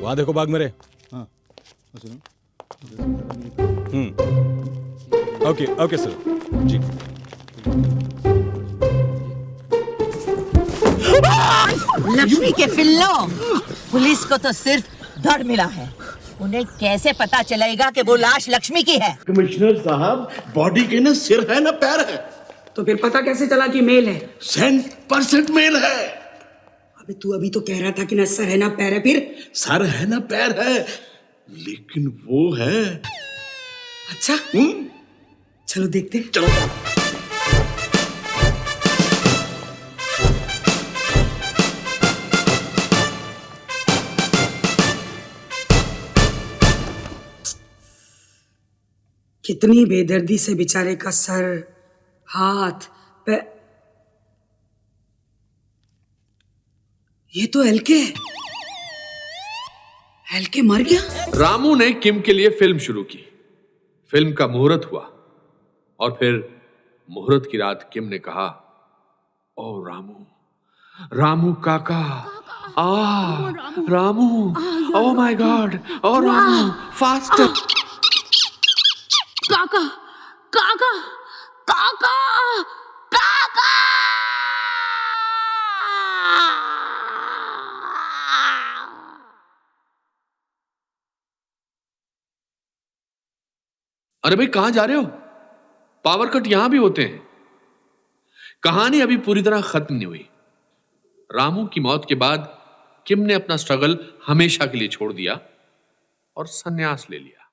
वहां देखो बाग मेरे। हाँ ओके ओके सर जी। लक्ष्मी के पिल्लों, पुलिस को तो सिर्फ धड़ मिला है, उन्हें कैसे पता चलेगा कि वो लाश लक्ष्मी की है? कमिश्नर साहब, बॉडी के ना सिर है ना पैर है। तो फिर पता कैसे चला कि मेल है? 100% मेल है। अबे तू अभी तो कह रहा था कि ना सर है ना पैर है, फिर सर है ना पैर है, लेकिन वो है। अच्छा चलो देखते हैं। चलो कितनी बेदर्दी से बेचारे का सर, हाथ, पैर। ये तो एलके है। एलके मर गया। रामू ने किम के लिए फिल्म शुरू की, फिल्म का मुहूर्त हुआ और फिर मुहूर्त की रात किम ने कहा, ओ रामू, रामू काका, रामू, ओ माय गॉड, ओ रामू, फास्टर। काका काका काका काका। अरे भाई कहां जा रहे हो? पावर कट यहां भी होते हैं। कहानी अभी पूरी तरह खत्म नहीं हुई। रामू की मौत के बाद किम ने अपना स्ट्रगल हमेशा के लिए छोड़ दिया और संन्यास ले लिया।